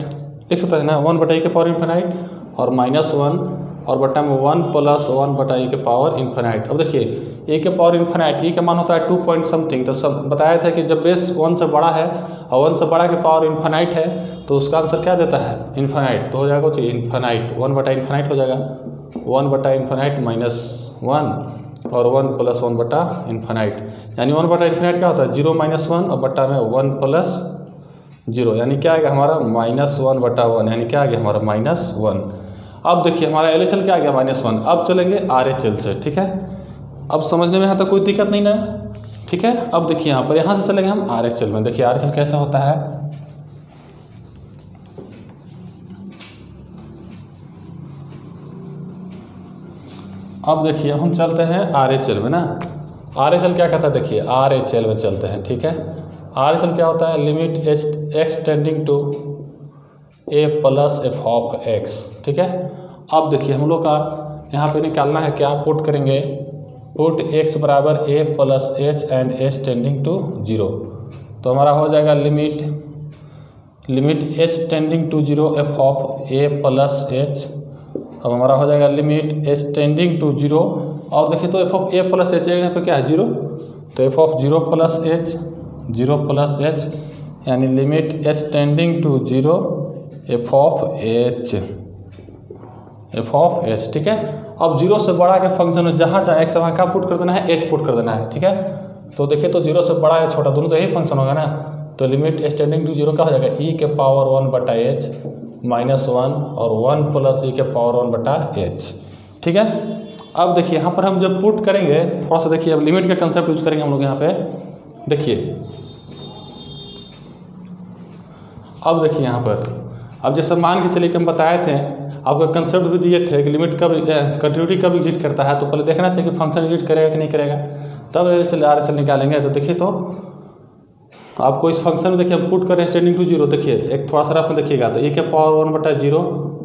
Speaker 1: लिख सकते हैं ना, 1 बटा ई के पावर इन्फिनाइट और माइनस 1 और बटा में 1 प्लस 1 बटा ई के पावर इन्फिनाइट। अब देखिए ए के पावर इन्फिनाइट, ई का मान होता है 2 पॉइंट समथिंग, तो सब बताया था कि जब बेस 1 से बड़ा है और 1 से बड़ा के पावर इन्फिनाइट है तो उसका आंसर क्या देता है इन्फिनाइट, तो हो जाएगा चाहिए इन्फिनाइट 1 बटा इन्फिनाइट हो जाएगा 1 बटा इन्फिनाइट माइनस 1 और 1 प्लस 1 बटा इन्फिनाइट, यानी 1 बटा इन्फिनाइट क्या होता है 0 माइनस 1 और बटा में 1 प्लस 0, यानी क्या आ गया हमारा माइनस 1 बटा 1, यानी क्या आ गया हमारा माइनस 1। अब देखिए हमारा LHL क्या आ गया माइनस 1। अब चलेंगे RHL से। ठीक है, अब समझने में यहाँ तक कोई दिक्कत नहीं ना। ठीक है, अब देखिए यहाँ से चलेंगे हम RHL में। देखिए RHL कैसा होता है, अब देखिए हम चलते हैं RHL में ना। RHL क्या कहता है, देखिए RHL में चलते हैं। ठीक है, RHL क्या होता है, limit x tending to a plus f of x. ठीक है, अब देखिए हम लोग का यहाँ पे निकालना है क्या, पुट करेंगे पुट x बराबर a plus h and h tending to 0, तो हमारा हो जाएगा limit h tending to 0 f of a plus h. अब हमारा हो जाएगा लिमिट एच टेंडिंग टू 0, और देखिए तो f of a plus h यहाँ पे क्या है 0, तो एफ ऑफ 0 प्लस एच यानी limit h tending to 0 f of h. ठीक है, अब 0 से बड़ा के फंक्शन में जहाँ जहाँ एक्स वहाँ क्या पुट कर देना है एच पुट कर देना है। ठीक है, तो देखिए तो 0 से बड़ा है छोटा दोनों तो यही फंक्शन होगा ना, तो लिमिट एच टेंडिंग टू 0 क्या हो जाएगा ई के पावर 1 बटा एच माइनस 1 और 1 प्लस ई के पावर 1 बटा एच। ठीक है, अब देखिए यहाँ पर हम जब पुट करेंगे थोड़ा सा देखिए, अब लिमिट का कंसेप्ट यूज करेंगे हम लोग यहाँ पे। देखिए अब देखिए यहाँ पर, अब जैसे मान के चलिए कि हम बताए थे आपको कंसेप्ट भी दिए थे कि लिमिट कब कंटिन्यूटी कब एग्जिस्ट करता है, तो पहले देखना चाहिए कि फंक्शन एग्जिस्ट करेगा कि नहीं करेगा, तब RHL निकालेंगे। तो देखिए तो आपको इस फंक्शन में देखिए हम पुट करें टेंडिंग टू 0, देखिए एक थोड़ा सा रफ में देखिएगा तो e के पावर 1 बटा 0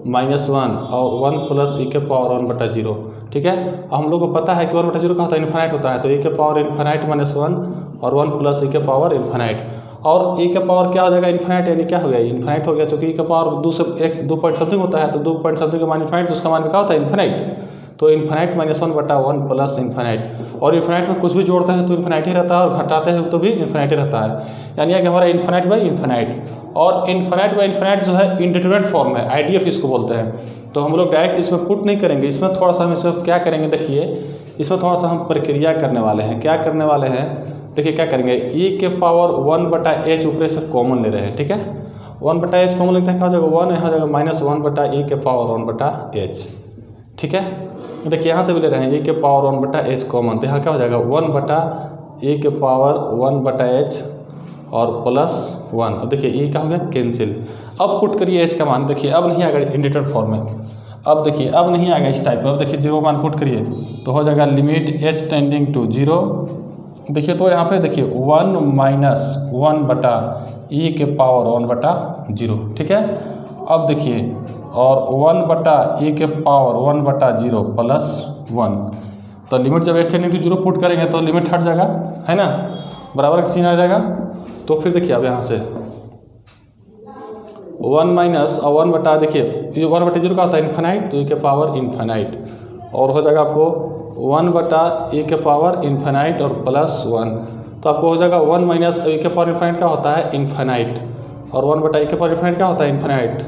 Speaker 1: माइनस 1 और 1 प्लस e के पावर 1 बटा 0। ठीक है, हम लोग को पता है कि 1 बटा 0 का होता है इन्फिनाइट होता है, तो e के पावर इन्फिनाइट माइनस 1 और 1 प्लस e के पावर इन्फिनाइट, और e के पावर क्या हो जाएगा इन्फिनाइट, यानी क्या हो गया इन्फिनाइट हो गया, क्योंकि e के पावर 2 से x 2 पॉइंट समथिंग होता है, तो 2 पॉइंट समथिंग का मान इन्फिनाइट, तो उसका मान क्या होता है इन्फिनाइट, तो इन्फिनाइट माइनस 1 बटा 1 प्लस इन्फिनाइट, और इन्फिनाइट में कुछ भी जोड़ते हैं तो इन्फिनाइट ही रहता है और घटाते हैं तो भी इन्फिनाइट ही रहता है, यानी कि हमारा इन्फिनाइट बाई इन्फिनाइट, और इन्फिनाइट बाई इन्फिनाइट जो है इंडिटरमिनेट फॉर्म है, IDF इसको बोलते हैं। तो हम लोग डायरेक्ट इसमें पुट नहीं करेंगे, इसमें थोड़ा सा हम इसमें क्या करेंगे, देखिए इसमें थोड़ा सा हम प्रक्रिया करने वाले हैं। क्या करने वाले हैं, देखिए क्या करेंगे, ई के पावर 1 बटा एच ऊपर से कॉमन ले रहे हैं। ठीक है, 1 बटा एच कॉमन लेते हैं, क्या हो जाएगा 1, यहाँ हो जाएगा माइनस 1 बटा ई के पावर 1 बटा एच। ठीक है, देखिए यहाँ से भी ले रहे हैं ई के पावर 1 बटा एच कॉमन, तो यहाँ क्या हो जाएगा 1 बटा ई के पावर 1 बटा एच और प्लस 1। अब देखिए ई का हो गया कैंसिल। अब पुट करिए एच का मान, देखिए अब नहीं आएगा इंडिटरमिनेट फॉर्म में, अब देखिए अब नहीं आएगा इस टाइप में। अब देखिए 0 मान पुट करिए तो हो जाएगा लिमिट एच टेंडिंग टू 0, देखिए तो यहाँ पे देखिए 1 माइनस 1 बटा ई के पावर 1 बटा 0। ठीक है, अब देखिए और 1 बटा ई के पावर 1 बटा 0 प्लस 1, तो लिमिट जब एच टेंडिंग टू 0 पुट करेंगे तो लिमिट हट जाएगा, है ना, बराबर का चिन्ह आ जाएगा। तो फिर देखिए अब यहाँ से 1 माइनस और 1 बटा, देखिए ये 1/0 का होता है इन्फिनाइट, तो e के पावर इन्फिनाइट, और हो जाएगा आपको 1 बटा e के पावर इन्फिनाइट और प्लस 1, तो आपको हो जाएगा 1 माइनस e के पावर इन्फिनाइट क्या होता है इन्फिनाइट, और 1 बटा e के पावर इन्फिनाइट क्या होता है इन्फिनाइट,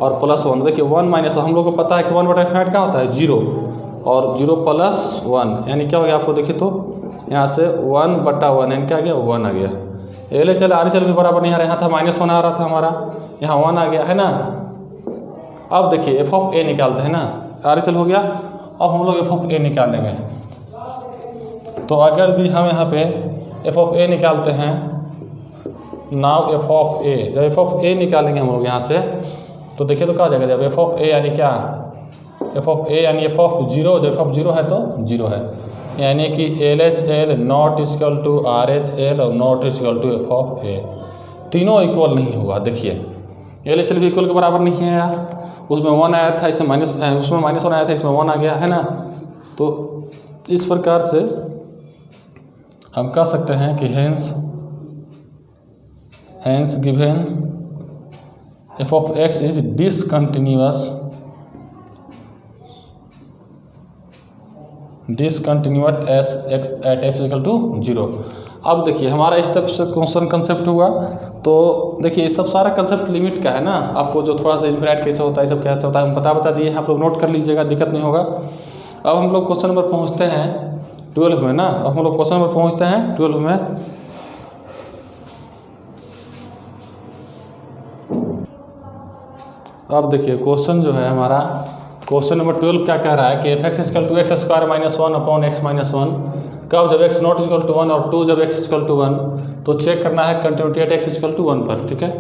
Speaker 1: और प्लस 1। देखिए 1 माइनस, हम लोग को पता है कि 1 बटा इन्फिनाइट क्या होता है 0, और 0 प्लस 1 यानी क्या हो गया आपको, देखिए तो यहाँ से 1 बटा 1 यानी क्या आ गया 1 आ गया। LHL RHL भी बराबर नहीं आ रहा, यहाँ था -1 आ रहा था हमारा, यहाँ 1 आ गया है ना। अब देखिए f ऑफ a निकालते हैं ना, RHL हो गया, अब हम लोग f ऑफ a निकालेंगे। तो अगर भी हम यहाँ पे f ऑफ a निकालते हैं, नाउ f ऑफ a, जब f ऑफ a निकालेंगे हम लोग यहाँ से, तो देखिए तो क्या हो जाएगा, जब f ऑफ a यानी क्या, f ऑफ a यानी f ऑफ 0, जब f ऑफ 0 है तो 0 है, यानी कि LHL not equal to RHL और not equal to f of a, तीनों इक्वल नहीं हुआ। देखिए LHL भी इक्वल के बराबर नहीं है यार, उसमें 1 आया था, इसमें उसमें -1 आया था, इसमें 1 आ गया है ना। तो इस प्रकार से हम कह सकते हैं कि hence given f of x is discontinuous at x equal to 0। अब देखिए हमारा इस तरफ से क्वेश्चन कंसेप्ट हुआ, तो देखिए ये सब सारा कंसेप्ट लिमिट का है ना, आपको जो थोड़ा सा इन्फिनाइट कैसे होता है, सब कैसे होता है हम बता दिए हैं, आप लोग नोट कर लीजिएगा, दिक्कत नहीं होगा। अब हम लोग क्वेश्चन नंबर पहुँचते हैं 12 में ना, अब हम लोग क्वेश्चन नंबर पहुँचते हैं 12 में। अब देखिए क्वेश्चन जो है हमारा, क्वेश्चन नंबर 12 क्या कह रहा है कि f(x) = x² - 1 अपॉन x - 1, कब, जब x नॉट इक्वल टू 1 और 2 जब x इक्वल टू 1, तो चेक करना है continuity at x equal to 1 पर। ठीक है,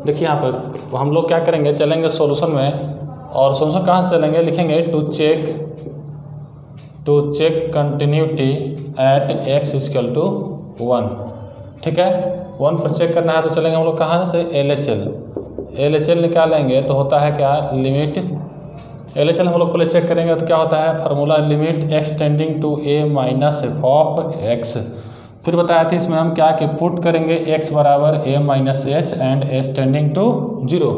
Speaker 1: देखिए यहाँ पर हम लोग क्या करेंगे, चलेंगे सॉल्यूशन में, और सॉल्यूशन कहाँ से चलेंगे, लिखेंगे to check continuity at x equal to 1। ठीक है, 1 पर चेक करना है, तो चलेंगे हम लोग कहाँ से, LHL निकालेंगे, तो होता है क्या, लिमिट LHL हम लोग पहले चेक करेंगे, तो क्या होता है formula, limit x tending to a minus f of x। फिर बताया था इसमें हम क्या कि पुट करेंगे x बराबर a minus h and s tending to 0,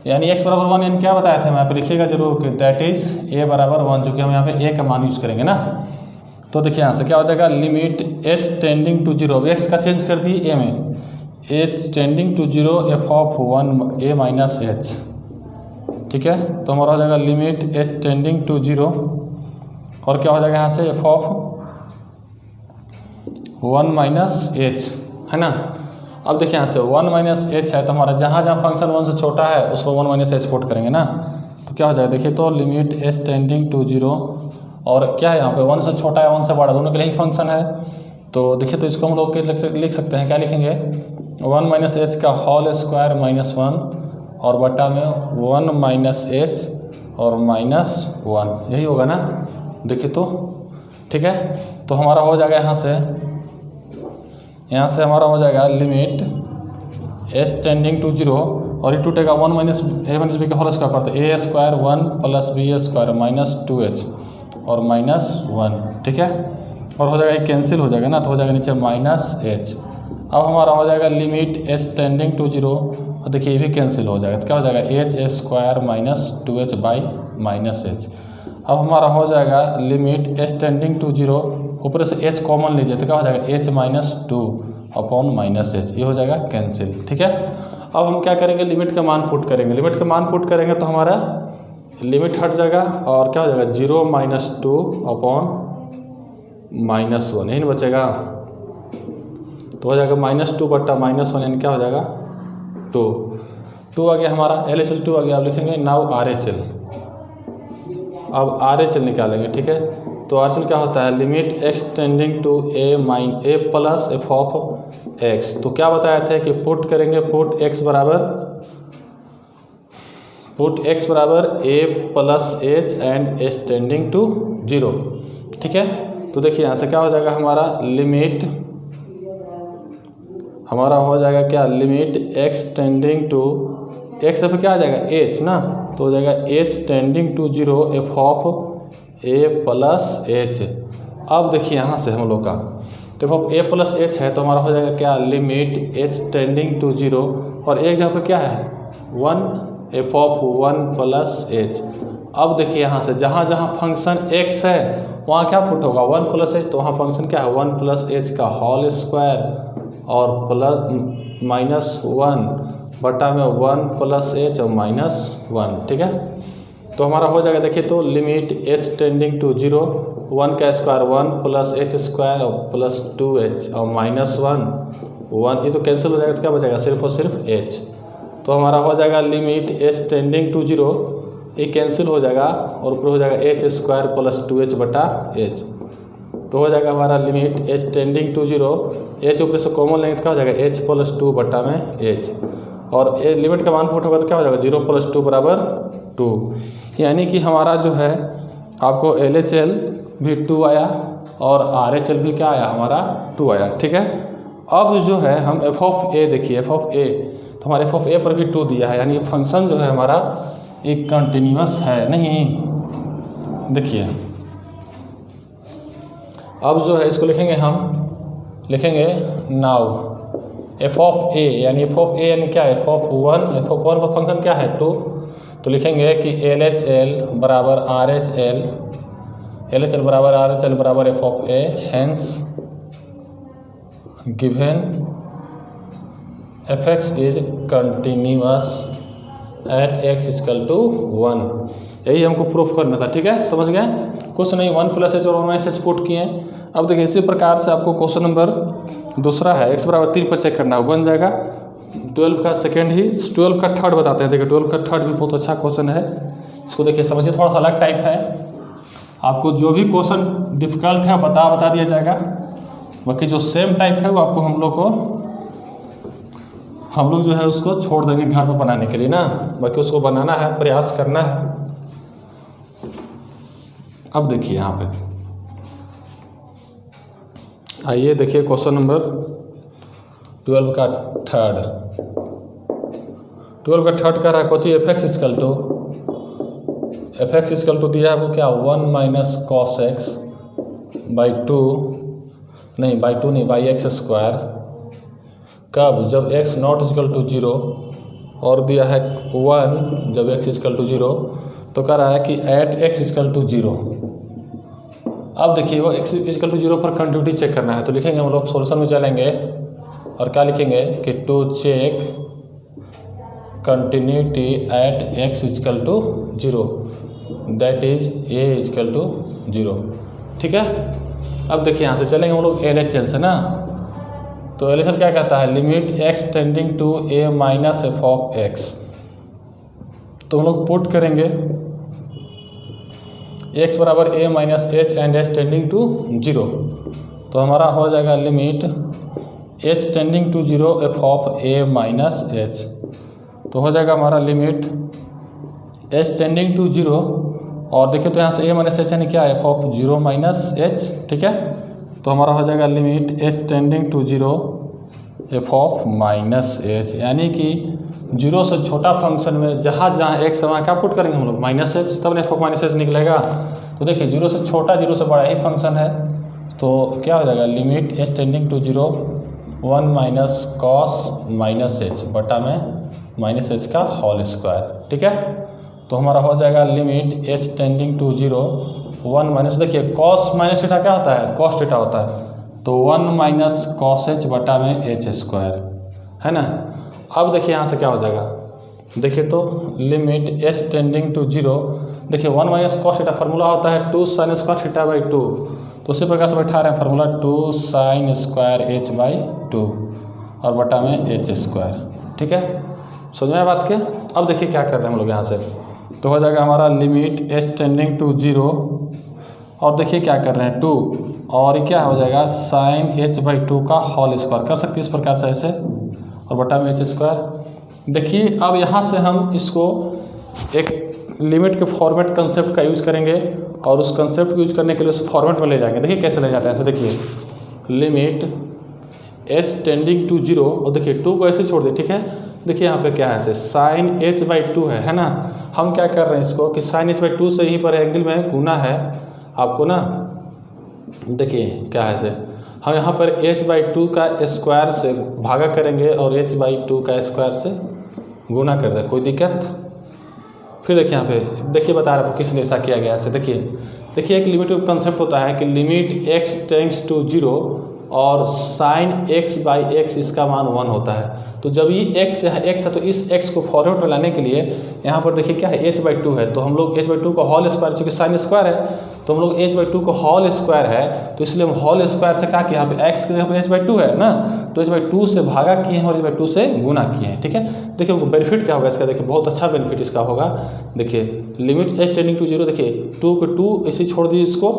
Speaker 1: यानी x बराबर 1, यानी क्या बताया था, यहाँ पे लिखिएगा जरूर कि दैट इज a बराबर 1, जो कि हम यहाँ पे a का मान यूज़ करेंगे ना। तो देखिए यहाँ से क्या हो जाएगा, limit h tending to 0, x का चेंज कर दिए a में, h tending to 0 f of 1 a minus h। ठीक है, तो हमारा हो जाएगा लिमिट h टेंडिंग टू 0, और क्या हो जाएगा यहाँ से f ऑफ 1 माइनस h, है ना। अब देखिए यहाँ से 1 माइनस h है, तो हमारा जहाँ जहाँ फंक्शन 1 से छोटा है उसको 1 माइनस h पुट करेंगे ना, तो क्या हो जाएगा, देखिए तो लिमिट h टेंडिंग टू 0, और क्या है यहाँ पे 1 से छोटा है 1 से बड़ा, दोनों के लिए ही फंक्शन है। तो देखिए तो इसको हम लोग लिख सकते हैं, क्या लिखेंगे, 1 माइनस h का होल स्क्वायर माइनस 1 और बटा में 1 माइनस h और माइनस 1, यही होगा ना। देखिए तो ठीक है, तो हमारा हो जाएगा यहाँ से हमारा हो जाएगा लिमिट h टेंडिंग टू 0, और ये टूटेगा 1 माइनस b का होल स्क्वायर पर, तो a square 1 plus b square minus 2h और माइनस 1। ठीक है, और हो जाएगा ये कैंसिल हो जाएगा ना, तो हो जाएगा नीचे माइनस h। अब हमारा हो जाएगा लिमिट h टेंडिंग टू 0, और देखिए ये भी कैंसिल हो जाएगा, तो क्या हो जाएगा h square minus 2h by minus h। अब हमारा हो जाएगा लिमिट h टेंडिंग टू 0, ऊपर से h कॉमन लीजिए, तो क्या हो जाएगा h minus 2 upon minus h, ये हो जाएगा कैंसिल। ठीक है, अब हम क्या करेंगे, लिमिट का मान पुट करेंगे, लिमिट का मान पुट करेंगे तो हमारा लिमिट हट जाएगा, और क्या हो जाएगा 0 माइनस 2 अपॉन माइनस 1, यही बचेगा, तो हो जाएगा -2 बट्टा -1, यानी क्या हो जाएगा 2 आ गया हमारा, LHL 2 आ गया। अब लिखेंगे नाउ RHL, अब RHL निकालेंगे। ठीक है, तो RHL क्या होता है, limit x tending to a plus f of x। तो क्या बताया था कि पुट करेंगे, पुट x बराबर a plus h and s tending to 0। ठीक है, तो देखिए यहाँ से क्या हो जाएगा, हमारा लिमिट हमारा हो जाएगा क्या, limit x tending to x फिर क्या आ जाएगा h ना, तो हो जाएगा h tending to 0 f of a plus h। अब देखिए यहाँ से हम लोग का f of a plus h है, तो हमारा हो जाएगा क्या, लिमिट h टेंडिंग टू 0, और एक जगह पे क्या है एफ ऑफ 1 प्लस एच। अब देखिए यहाँ से जहाँ जहाँ फंक्शन x है वहाँ क्या पुट होगा 1 प्लस एच, तो वहाँ फंक्शन क्या है 1 प्लस एच का होल स्क्वायर और प्लस -1 बटा में 1 प्लस एच और -1, ठीक है। तो हमारा हो जाएगा, देखिए तो लिमिट h टेंडिंग टू 0, 1 का स्क्वायर 1 प्लस एच स्क्वायर और प्लस 2h और -1, ये तो कैंसिल हो जाएगा, तो क्या बचेगा सिर्फ और सिर्फ h। तो हमारा हो जाएगा लिमिट h टेंडिंग टू 0, ये कैंसिल हो जाएगा और ऊपर हो जाएगा एच स्क्वायर प्लस 2h बटा h। तो हो जाएगा हमारा limit h tending to 0, h ऊपर से कॉमन लेंगे तो क्या हो जाएगा h प्लस 2 बटा में h, और लिमिट का मान पुट होगा तो क्या हो जाएगा 0 प्लस 2 बराबर 2। यानी कि हमारा जो है आपको LHL भी 2 आया और RHL भी क्या आया हमारा 2 आया, ठीक है। अब जो है हम f ऑफ a देखिए, f ऑफ a तो हमारे f ऑफ a पर भी 2 दिया है, यानी फंक्शन जो है हमारा एक कंटिन्यूअस है नहीं। देखिए अब जो है इसको लिखेंगे, हम लिखेंगे नाउ f ऑफ a, यानी f ऑफ a यानी क्या है f ऑफ 1 पर फंक्शन क्या है 2, तो लिखेंगे कि LHL बराबर RHL, LHL बराबर RHL बराबर f of a, hence given fx is continuous at x equal to 1। यही हमको प्रूफ करना था, ठीक है, समझ गए। कुछ नहीं, 1 प्लस एच और 1 एच पुट किए। अब देखिए इसी प्रकार से आपको क्वेश्चन नंबर दूसरा है x बराबर 3 पर चेक करना है, बन जाएगा 12 का सेकेंड ही 12 का थर्ड बताते हैं। देखिए 12 का थर्ड भी बहुत अच्छा क्वेश्चन है, इसको देखिए समझिए, थोड़ा सा अलग टाइप है। आपको जो भी क्वेश्चन डिफिकल्ट है बता दिया जाएगा, बाकी जो सेम टाइप है वो आपको हम लोग जो है उसको छोड़ देंगे घर पर बनाने के लिए ना, बाकी उसको बनाना है, प्रयास करना है। अब देखिए यहाँ पे आइए देखिए क्वेश्चन नंबर 12 का थर्ड कह रहा है कोची एफ एक्स इक्वल टू दिया है वो क्या 1 minus cos x by 2 by x square, कब जब x नॉट इक्वल टू 0 और दिया है 1 जब x इक्वल टू 0, तो कह रहा है कि एट x इक्वल टू 0। अब देखिए वो x इक्वल टू 0 पर कंटिन्यूटी चेक करना है, तो लिखेंगे हम लोग सॉल्यूशन में चलेंगे और क्या लिखेंगे कि to check continuity at x equal to 0 that is a equal to 0, ठीक है। अब देखिए यहाँ से चलेंगे हम लोग LHL से ना, तो LHL क्या कहता है limit x tending to a minus f of x, तो हम लोग पुट करेंगे x बराबर a minus h and h tending to 0, तो हमारा हो जाएगा limit h tending to 0 f of a minus h, तो हो जाएगा हमारा लिमिट h टेंडिंग टू 0, और देखिए तो यहाँ से a माइनस एच यानी क्या है एफ ऑफ 0 माइनस एच, ठीक है। तो हमारा हो जाएगा limit h tending to 0 f of minus h, यानी कि 0 से छोटा फंक्शन में जहाँ एक समय क्या पुट करेंगे हम लोग माइनस एच, तब एफ ऑफ माइनस एच निकलेगा। तो देखिए 0 से छोटा 0 से बड़ा ही फंक्शन है, तो क्या हो जाएगा limit h tending to 0 1 minus cos minus h बटा में माइनस एच का होल स्क्वायर, ठीक है। तो हमारा हो जाएगा limit h tending to 0 1 minus, देखिए कॉस माइनस थीटा क्या होता है कॉस थीटा होता है, तो 1 माइनस कॉस एच बटा में एच स्क्वायर, है ना। अब देखिए यहाँ से क्या हो जाएगा, देखिए तो लिमिट h टेंडिंग टू 0, देखिए 1 माइनस कॉस थीटा फार्मूला होता है 2 साइन स्क्वायर थीटा बाई 2, तो उसी प्रकार से बैठा रहे हैं formula 2 sine square h by 2 और बटा में एच स्क्वायर, ठीक है। समझ में बात के। अब देखिए क्या कर रहे हैं हम लोग यहाँ से, तो हो जाएगा हमारा लिमिट h टेंडिंग टू 0, और देखिए क्या कर रहे हैं 2, और ये क्या हो जाएगा साइन h बाई 2 का होल स्क्वायर, कर सकते हैं इस प्रकार से ऐसे, और बटा में एच स्क्वायर। देखिए अब यहाँ से हम इसको एक लिमिट के फॉर्मेट कंसेप्ट का यूज करेंगे, और उस कंसेप्ट को यूज करने के लिए उस फॉर्मेट में ले जाएंगे। देखिए कैसे ले जाते हैं, ऐसे देखिए लिमिट h टेंडिंग टू 0, और देखिए 2 को ऐसे छोड़ दिए, ठीक है। देखिए यहाँ पे क्या है ऐसे साइन h बाई 2 है ना, हम क्या कर रहे हैं इसको कि साइन h बाई 2 से यहीं पर एंगल में गुना है आपको ना, देखिए क्या है ऐसे, हम यहाँ पर h बाई 2 का स्क्वायर से भागा करेंगे और h बाई 2 का स्क्वायर से गुना कर दे, कोई दिक्कत। फिर देखिए यहाँ पे देखिए बता रहा हूँ किस लिए ऐसा किया गया है। देखिए एक लिमिट कंसेप्ट होता है कि लिमिट x टेंड्स टू 0 और साइन x बाई एक्स इसका मान 1 होता है। तो जब ये x है तो इस x को फॉरवर्ड में लाने के लिए यहाँ पर देखिए क्या है h/2 है, तो हम लोग h/2 का होल स्क्वायर, चूँकि साइन स्क्वायर है तो हम लोग h/2 को होल स्क्वायर है, तो इसलिए हम होल स्क्वायर से क्या किया, यहाँ पे x के जगह पे h/2 है ना, तो h/2 से भागा किए हैं और h/2 से गुना किए हैं। ठीक है, देखिए बेनिफिट क्या होगा इसका, देखिए बहुत अच्छा बेनिफिट इसका होगा। देखिए लिमिट h टेंडिंग टू 0, देखिए 2 को 2 इसे छोड़ दीजिए, इसको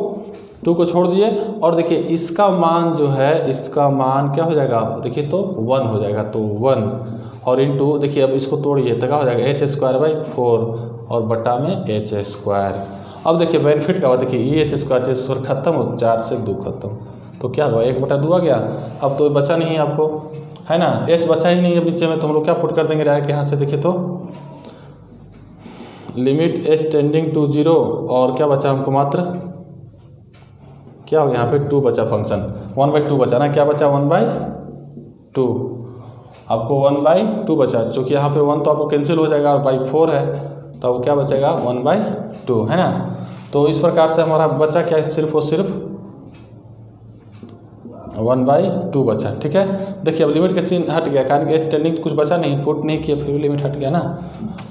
Speaker 1: 2 को छोड़ दिए और देखिए इसका मान जो है, इसका मान क्या हो जाएगा, देखिए तो 1 हो जाएगा, तो 1 और इंटू देखिए अब इसको तोड़िए तो क्या हो जाएगा h² 4 और बटा में h²। अब देखिए बेनिफिट क्या हुआ, देखिए ये h² खत्म हो, 4 से 2 खत्म, तो क्या हुआ 1/2 आ गया। अब तो बचा नहीं है आपको, है ना, h बचा ही नहीं है नीचे में, तो हम लोग क्या पुट कर देंगे डायरेक्ट यहाँ से। देखिए तो लिमिट h टेंडिंग टू 0 और क्या बचा हमको, मात्र क्या हो गया यहाँ पे 2 बचा, फंक्शन 1/2 बचा ना, क्या बचा 1/2, आपको 1/2 बचा, चूँकि यहाँ पे 1 तो आपको कैंसिल हो जाएगा और बाई 4 है, तो अब क्या बचेगा 1/2, है ना। तो इस प्रकार से हमारा बचा क्या, सिर्फ और सिर्फ 1/2 बचा। ठीक है, देखिए अब लिमिट का सीन हट गया, कारण कि h टेंडिंग कुछ बचा नहीं, पुट नहीं किया, फिर भी लिमिट हट गया ना।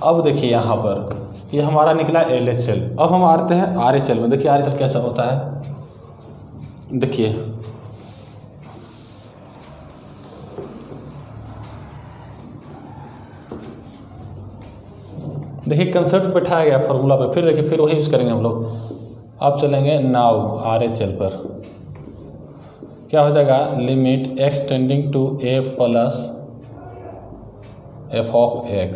Speaker 1: अब देखिए यहाँ पर ये हमारा निकला LHL। अब हम आते हैं RHL में। देखिए RHL कैसा होता है, देखिए कंसेप्ट बैठाया गया फार्मूला पे, फिर देखिए फिर वही यूज़ करेंगे हम लोग। अब चलेंगे नाउ RHL पर, क्या हो जाएगा, limit x tending to a plus f of x।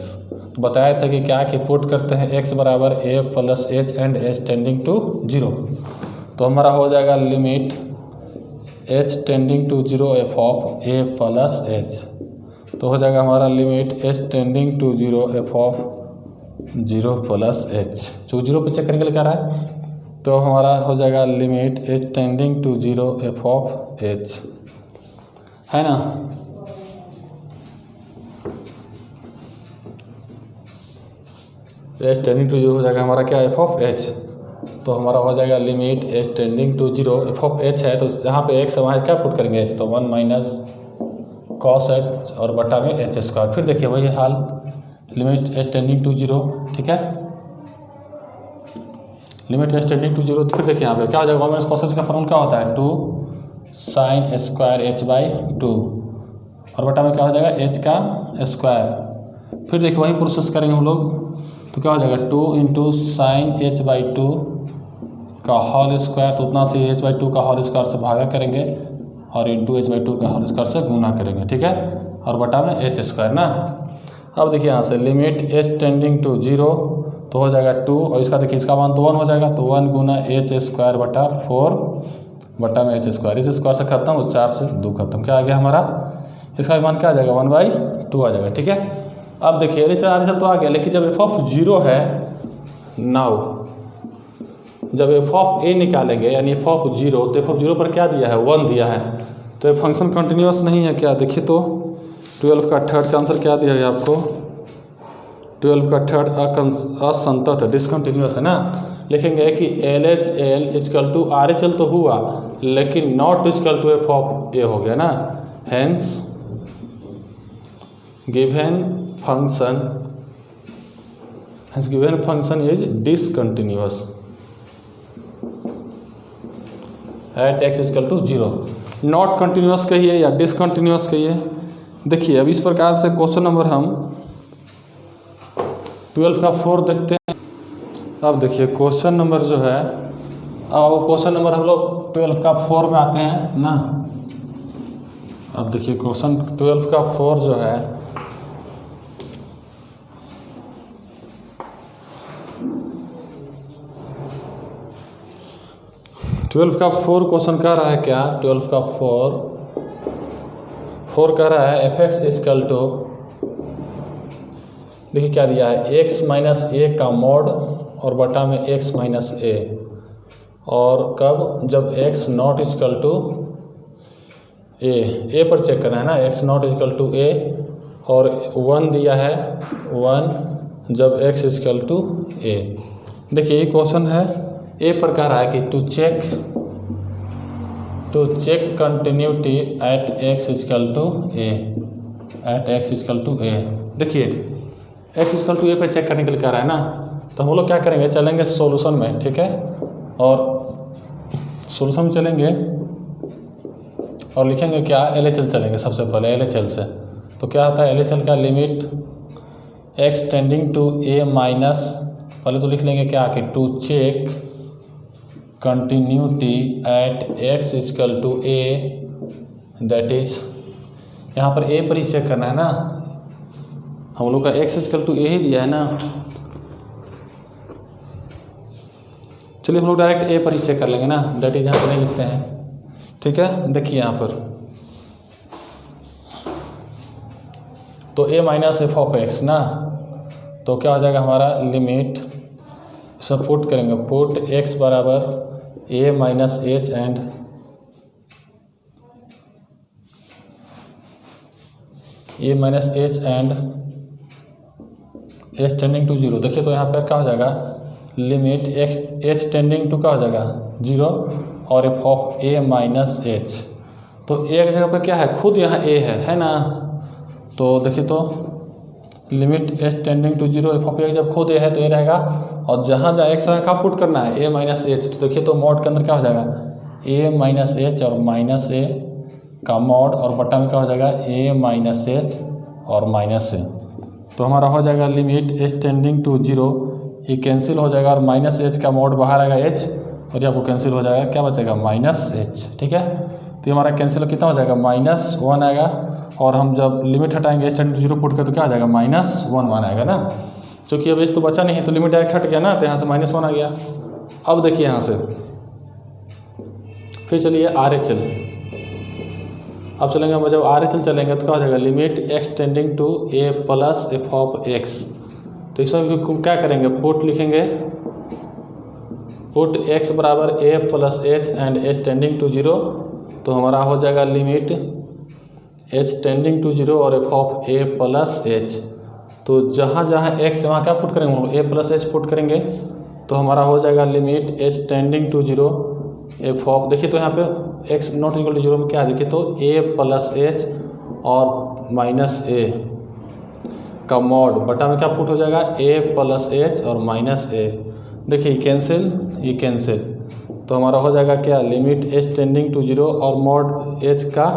Speaker 1: तो बताया था कि क्या कि पुट करते हैं x बराबर a plus h and h tending to 0, तो हमारा हो जाएगा limit h tending to 0 f of a plus h, तो हो जाएगा हमारा limit h tending to 0 f of 0 plus h, जो 0 पे चेक करने के लिए क्या रहा है, तो हमारा हो जाएगा limit h tending to 0 f of h, है ना। h टेंडिंग टू 0 हो जाएगा हमारा क्या, f ऑफ h, तो हमारा हो जाएगा limit h tending to 0 f of h है, तो यहाँ पे x वहाँ क्या पुट करेंगे h, तो 1 माइनस cos h और बटा में h²। फिर देखिए वही हाल, लिमिट h टेंडिंग टू 0, ठीक है, लिमिट h टेंडिंग टू 0, तो फिर देखिए यहाँ पे क्या हो जाएगा, 1 माइनस cos h का फॉर्मूला क्या होता है, 2 sin स्क्वायर h/2 और बटा में क्या हो जाएगा h का स्क्वायर। फिर देखिए वही प्रोसेस करेंगे हम लोग, तो क्या हो जाएगा 2 इंटू साइन h/2 का होल स्क्वायर, तो उतना से h/2 का होल स्क्वायर से भागा करेंगे और इंटू h/2 का होल स्क्वायर से गुना करेंगे, ठीक है, और बटा में h² ना। अब देखिए यहाँ से लिमिट h टेंडिंग टू 0, तो हो जाएगा 2 और इसका देखिए इसका मान तो 1 हो जाएगा, तो 1 गुना h² बटा 4 बटा में h², इस स्क्वायर से खत्म और 4 से 2 खत्म, क्या आ गया हमारा, इसका मान क्या आ जाएगा 1/2 आ जाएगा। ठीक है, अब देखिए RHL तो आ गया, लेकिन जब f ऑफ 0 है, नाउ जब f ऑफ a निकालेंगे यानी f ऑफ 0, तो f ऑफ 0 पर क्या दिया है 1 दिया है, तो ये फंक्शन कंटिन्यूस नहीं है क्या। देखिए तो 12 का थर्ड का आंसर क्या दिया है आपको, 12 का थर्ड असंतत है, डिसकंटिन्यूस है ना। लिखेंगे कि LHL इक्वल टू RHL तो हुआ, लेकिन not equal to f of a हो गया ना, hence given function is discontinuous at x equal to 0, not continuous कहिए या डिसकंटिन्यूअस कहिए। देखिए अब इस प्रकार से क्वेश्चन नंबर हम 12 का 4 देखते हैं। अब देखिए क्वेश्चन नंबर जो है, अब क्वेश्चन नंबर हम लोग 12 का 4 में आते हैं ना। अब देखिए क्वेश्चन 12 का 4 जो है, ट्वेल्व का 4 क्वेश्चन कह रहा है क्या, 12 का 4 कह रहा है f(x) इक्वल टू, देखिए क्या दिया है x माइनस a का मॉड और बटा में x माइनस a, और कब, जब x not equal to a पर चेक करना है ना, x not equal to a और 1 दिया है 1 जब x इक्वल टू a। देखिए ये क्वेश्चन है ए पर कह रहा है कि to check continuity at x equal to a। देखिए x इक्वल टू a पे चेक करने के लिए कह रहा है ना, तो हम लोग क्या करेंगे, चलेंगे सॉल्यूशन में, ठीक है, और सॉल्यूशन में चलेंगे और लिखेंगे क्या, LHL चलेंगे सबसे पहले LHL से। तो क्या होता है LHL का, limit x tending to a minus, पहले तो लिख लेंगे क्या कि to check continuity at x equal to a, that is यहाँ पर a पर ही चेक करना है ना, हम लोग का x इक्वल टू a ही दिया है ना। चलिए हम लोग डायरेक्ट a पर ही चेक कर लेंगे ना, दैट इज यहाँ पर नहीं लिखते हैं, ठीक है। देखिए यहाँ पर तो a minus f of x ना, तो क्या हो जाएगा हमारा, लिमिट इसमें पुट करेंगे, पुट x बराबर a minus h and a minus h and h tending to 0। देखिए तो यहाँ पर क्या हो जाएगा, लिमिट h टेंडिंग टू क्या हो जाएगा 0 और f of a minus h. तो एक जगह पर क्या है, खुद यहाँ a है ना, तो देखिए तो limit h tending to 0 f of a जब खुद a है तो ये रहेगा, और जहाँ x का पुट करना है a माइनस एच, तो देखिए तो मॉड के अंदर क्या हो जाएगा, a माइनस एच और माइनस a का मॉड, और बट्टा में क्या हो जाएगा a माइनस एच और माइनस a। तो हमारा हो जाएगा लिमिट h टेंडिंग टू 0, ये कैंसिल हो जाएगा, और माइनस एच का मॉड बाहर आएगा h, और ये आपको कैंसिल हो जाएगा, क्या बचेगा माइनस एच, ठीक है। तो हमारा कैंसिल कितना हो जाएगा, -1 आएगा, और हम जब लिमिट हटाएंगे h टेंडिंग टू 0 पुट कर तो क्या आ जाएगा -1 आएगा ना, क्योंकि अब h तो बचा नहीं तो लिमिट डायरेक्ट हट गया ना, तो यहाँ से -1 आ गया। अब देखिए यहाँ से फिर चलिए RHL, अब चलेंगे हम, जब RHL चलेंगे तो क्या हो जाएगा, limit x tending to a plus f of x। तो इसमें क्या करेंगे, पुट लिखेंगे, पुट x बराबर a plus h and h tending to 0। तो हमारा हो जाएगा लिमिट h टेंडिंग टू 0 और f of a plus h. तो जहाँ जहाँ x वहाँ क्या पुट करेंगे हम लोग, a प्लस एच पुट करेंगे, तो हमारा हो जाएगा limit h tending to 0 f of, देखिए तो यहाँ पे x नॉट इक्वल टू 0 में क्या है, देखिए तो a प्लस एच और माइनस a का मॉड, बटा में क्या पुट हो जाएगा a प्लस एच और माइनस a। देखिए कैंसिल, ये कैंसिल, तो हमारा हो जाएगा क्या, लिमिट h टेंडिंग टू 0 और मॉड h का,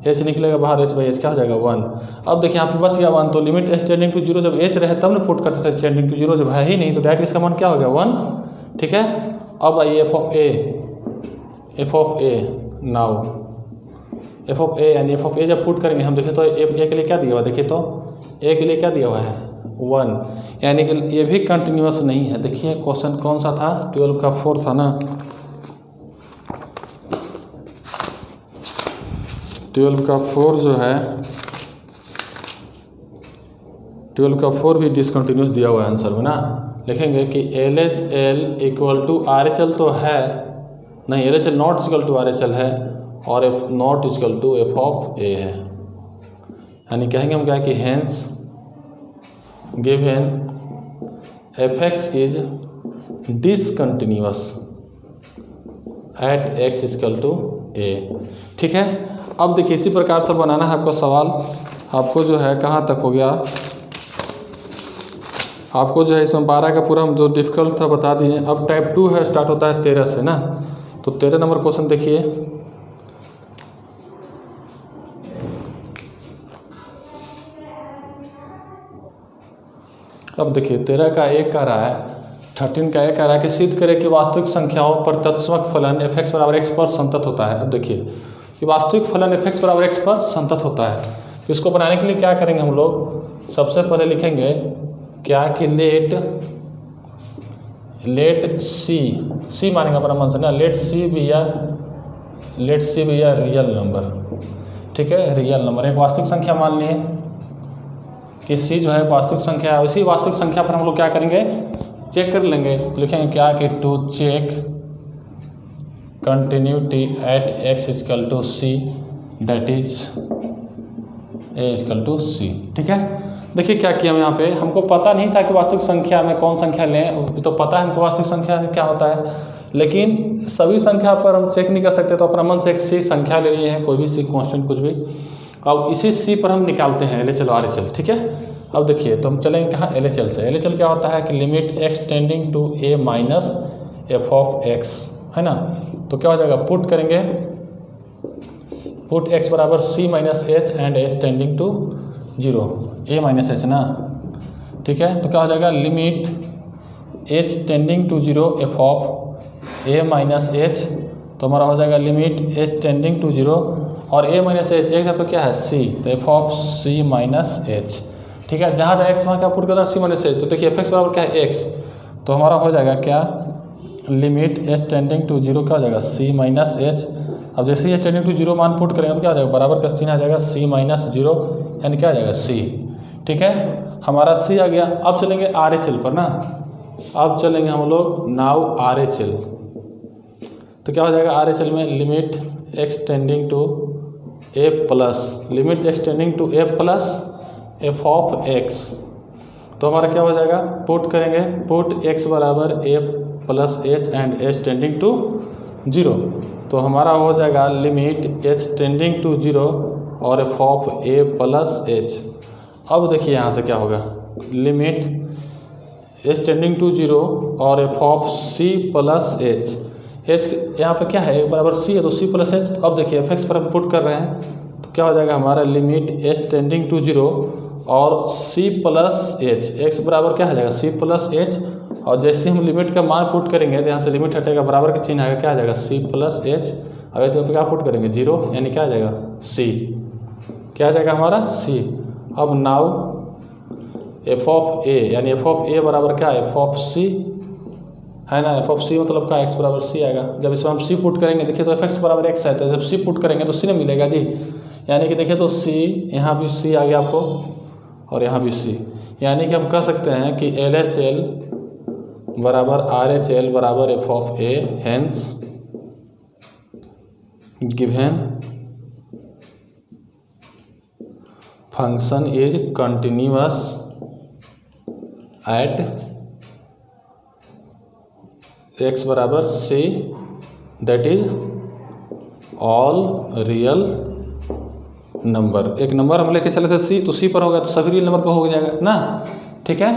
Speaker 1: h निकलेगा बाहर, h बाई h क्या हो जाएगा 1। अब देखिए यहाँ पे बच गया 1, तो लिमिट h टेंडिंग टू 0 जब h रहे तब ना पुट करते थे, h टेंडिंग टू 0 जब है ही नहीं तो डायरेक्ट इसका मान क्या हो गया 1, ठीक है। अब आइए f of a now, F of ए यानी एफ ऑफ ए जब पुट करेंगे हम, देखिए तो ए के लिए क्या दिया हुआ, देखिए तो ए के लिए क्या दिया हुआ है 1, यानी कि ये भी कंटिन्यूअस नहीं है। देखिए क्वेश्चन कौन सा था, 12 का 4 था ना, 12 का 4 जो है, 12 का 4 भी डिसकंटिन्यूस दिया हुआ है आंसर में ना। लिखेंगे कि LHL इक्वल टू RHL तो है नहीं, LHL not equal to RHL है, और f not equal to f of a है, यानी कहेंगे हम क्या कि hence given fx is discontinuous at x equal to a, ठीक है। अब देखिए इसी प्रकार से बनाना है आपको सवाल, आपको जो है कहाँ तक हो गया, आपको जो है इसमें 12 का पूरा हम जो डिफ़िकल्ट था बता दिए। अब टाइप 2 है, स्टार्ट होता है 13 से ना, तो 13 नंबर क्वेश्चन देखिए, अब देखिए 13 का 1 कह रहा है, 13 का 1 कह रहा है कि सिद्ध करें कि वास्तविक संख्याओं पर तत्समक फलन f(x) बराबर x पर संतत होता है। अब देखिए कि वास्तविक फलन f(x) बराबर x पर संतत होता है, तो इसको बनाने के लिए क्या करेंगे हम लोग, सबसे पहले लिखेंगे क्या कि लेट सी मानेंगे अपना मन से ना, लेट सी भी या रियल नंबर, ठीक है, रियल नंबर एक वास्तविक संख्या मान लिए कि सी जो है वास्तविक संख्या है। उसी वास्तविक संख्या पर हम लोग क्या करेंगे, चेक कर लेंगे, लिखेंगे क्या कि to check continuity at x equal to c, that is A equal to c. ठीक है, देखिए क्या किया हम यहाँ पे, हमको पता नहीं था कि वास्तविक संख्या में कौन संख्या लें, तो पता है हमको वास्तविक संख्या क्या होता है, लेकिन सभी संख्या पर हम चेक नहीं कर सकते, तो अपना मन से एक सी संख्या ले लिए हैं, कोई भी सी कांस्टेंट कुछ भी। अब इसी सी पर हम निकालते हैं LHL और RHL। ठीक है, अब देखिए तो हम चलेंगे कहाँ, LHL से। LHL क्या होता है कि limit x tending to a minus f of x, है ना। तो क्या हो जाएगा, पुट करेंगे, पुट x बराबर c minus h and h tending to 0, a minus h ना। ठीक है, तो क्या हो जाएगा, limit h tending to 0 f of a minus h, तो हमारा हो जाएगा लिमिट h टेंडिंग टू 0 और a माइनस एच, एक जगह पे क्या है c, तो f of c minus h. ठीक है, जहाँ जहाँ x वहाँ क्या पुट करता है c माइनस एच, तो देखिए एफ एक्स बराबर क्या है x, तो हमारा हो जाएगा क्या, लिमिट h टेंडिंग टू 0 क्या हो जाएगा c माइनस एच। अब जैसे ही h टेंडिंग टू 0 मान पुट करेंगे तो क्या हो जाएगा, बराबर का चिन्ह आ जाएगा c माइनस 0, यानी क्या आ जाएगा c। ठीक है, हमारा c आ गया। अब चलेंगे RHL पर ना, अब चलेंगे हम लोग नाउ RHL, तो क्या हो जाएगा RHL में limit x tending to a plus, limit x tending to a plus f of x, तो हमारा क्या हो जाएगा, पुट करेंगे, पुट x बराबर a plus h and h tending to 0, तो हमारा हो जाएगा लिमिट h टेंडिंग टू 0 और F of a plus h. अब देखिए यहाँ से क्या होगा, लिमिट h टेंडिंग टू 0 और F of c plus H, h यहाँ पे क्या है बराबर c है, तो c प्लस एच। अब देखिए एफ एक्स पर हम पुट कर रहे हैं, तो क्या हो जाएगा हमारा लिमिट h टेंडिंग टू 0 और c प्लस एच, x बराबर क्या हो जाएगा c प्लस एच, और जैसे हम लिमिट का मान पुट करेंगे तो यहाँ से लिमिट हटेगा, बराबर का चिन्ह आएगा, क्या आ जाएगा c प्लस एच, अब इस पर क्या पुट करेंगे 0, यानी क्या आ जाएगा c, क्या आ जाएगा हमारा c। अब नाउ एफ ऑफ a, यानी एफ ऑफ a बराबर क्या है, एफ ऑफ c, है ना, एफ ऑफ c मतलब क्या, x बराबर c आएगा। जब इसमें हम c पुट करेंगे, देखिए तो एफ एक्स बराबर x है, तो जब c पुट करेंगे तो c नहीं मिलेगा जी, यानी कि देखिए तो c, यहाँ भी c आ गया आपको और यहाँ भी c, यानी कि हम कह सकते हैं कि LHL बराबर RHL बराबर F of a, hence given function is continuous at x बराबर c, that is all real number. एक नंबर हम लेके चले थे c, तो c पर होगा तो सभी रियल नंबर पर हो जाएगा ना। ठीक है,